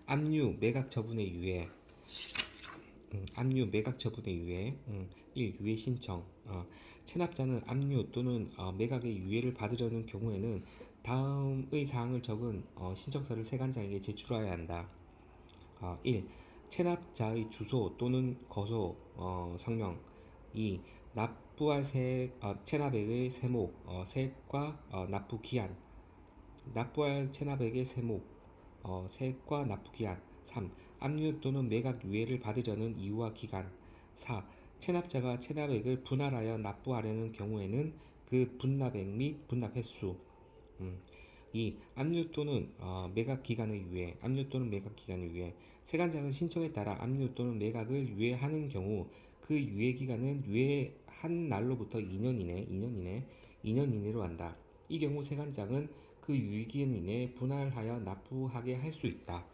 압류 매각 처분의 유예 압류 매각 처분의 유예 1. 유예 신청 체납자는 압류 또는 매각의 유예를 받으려는 경우에는 다음의 사항을 적은 신청서를 세관장에게 제출하여야 한다. 1. 체납자의 주소 또는 거소 성명 2. 납부할 체납액의 세목 세액과 납부 기한 납부할 체납액의 세목 세액과 납부 기한 3. 압류 또는 매각 유예를 받으려는 이유와 기간 4. 체납자가 체납액을 분할하여 납부하려는 경우에는 그 분납액 및 분납 횟수 2. 압류 또는 매각 기간의 유예 세관장은 신청에 따라 압류 또는 매각을 유예하는 경우 그 유예 기간은 유예한 날로부터 2년 이내로 한다. 이 경우 세관장은 그 유예 기간 이내에 분할하여 납부하게 할 수 있다.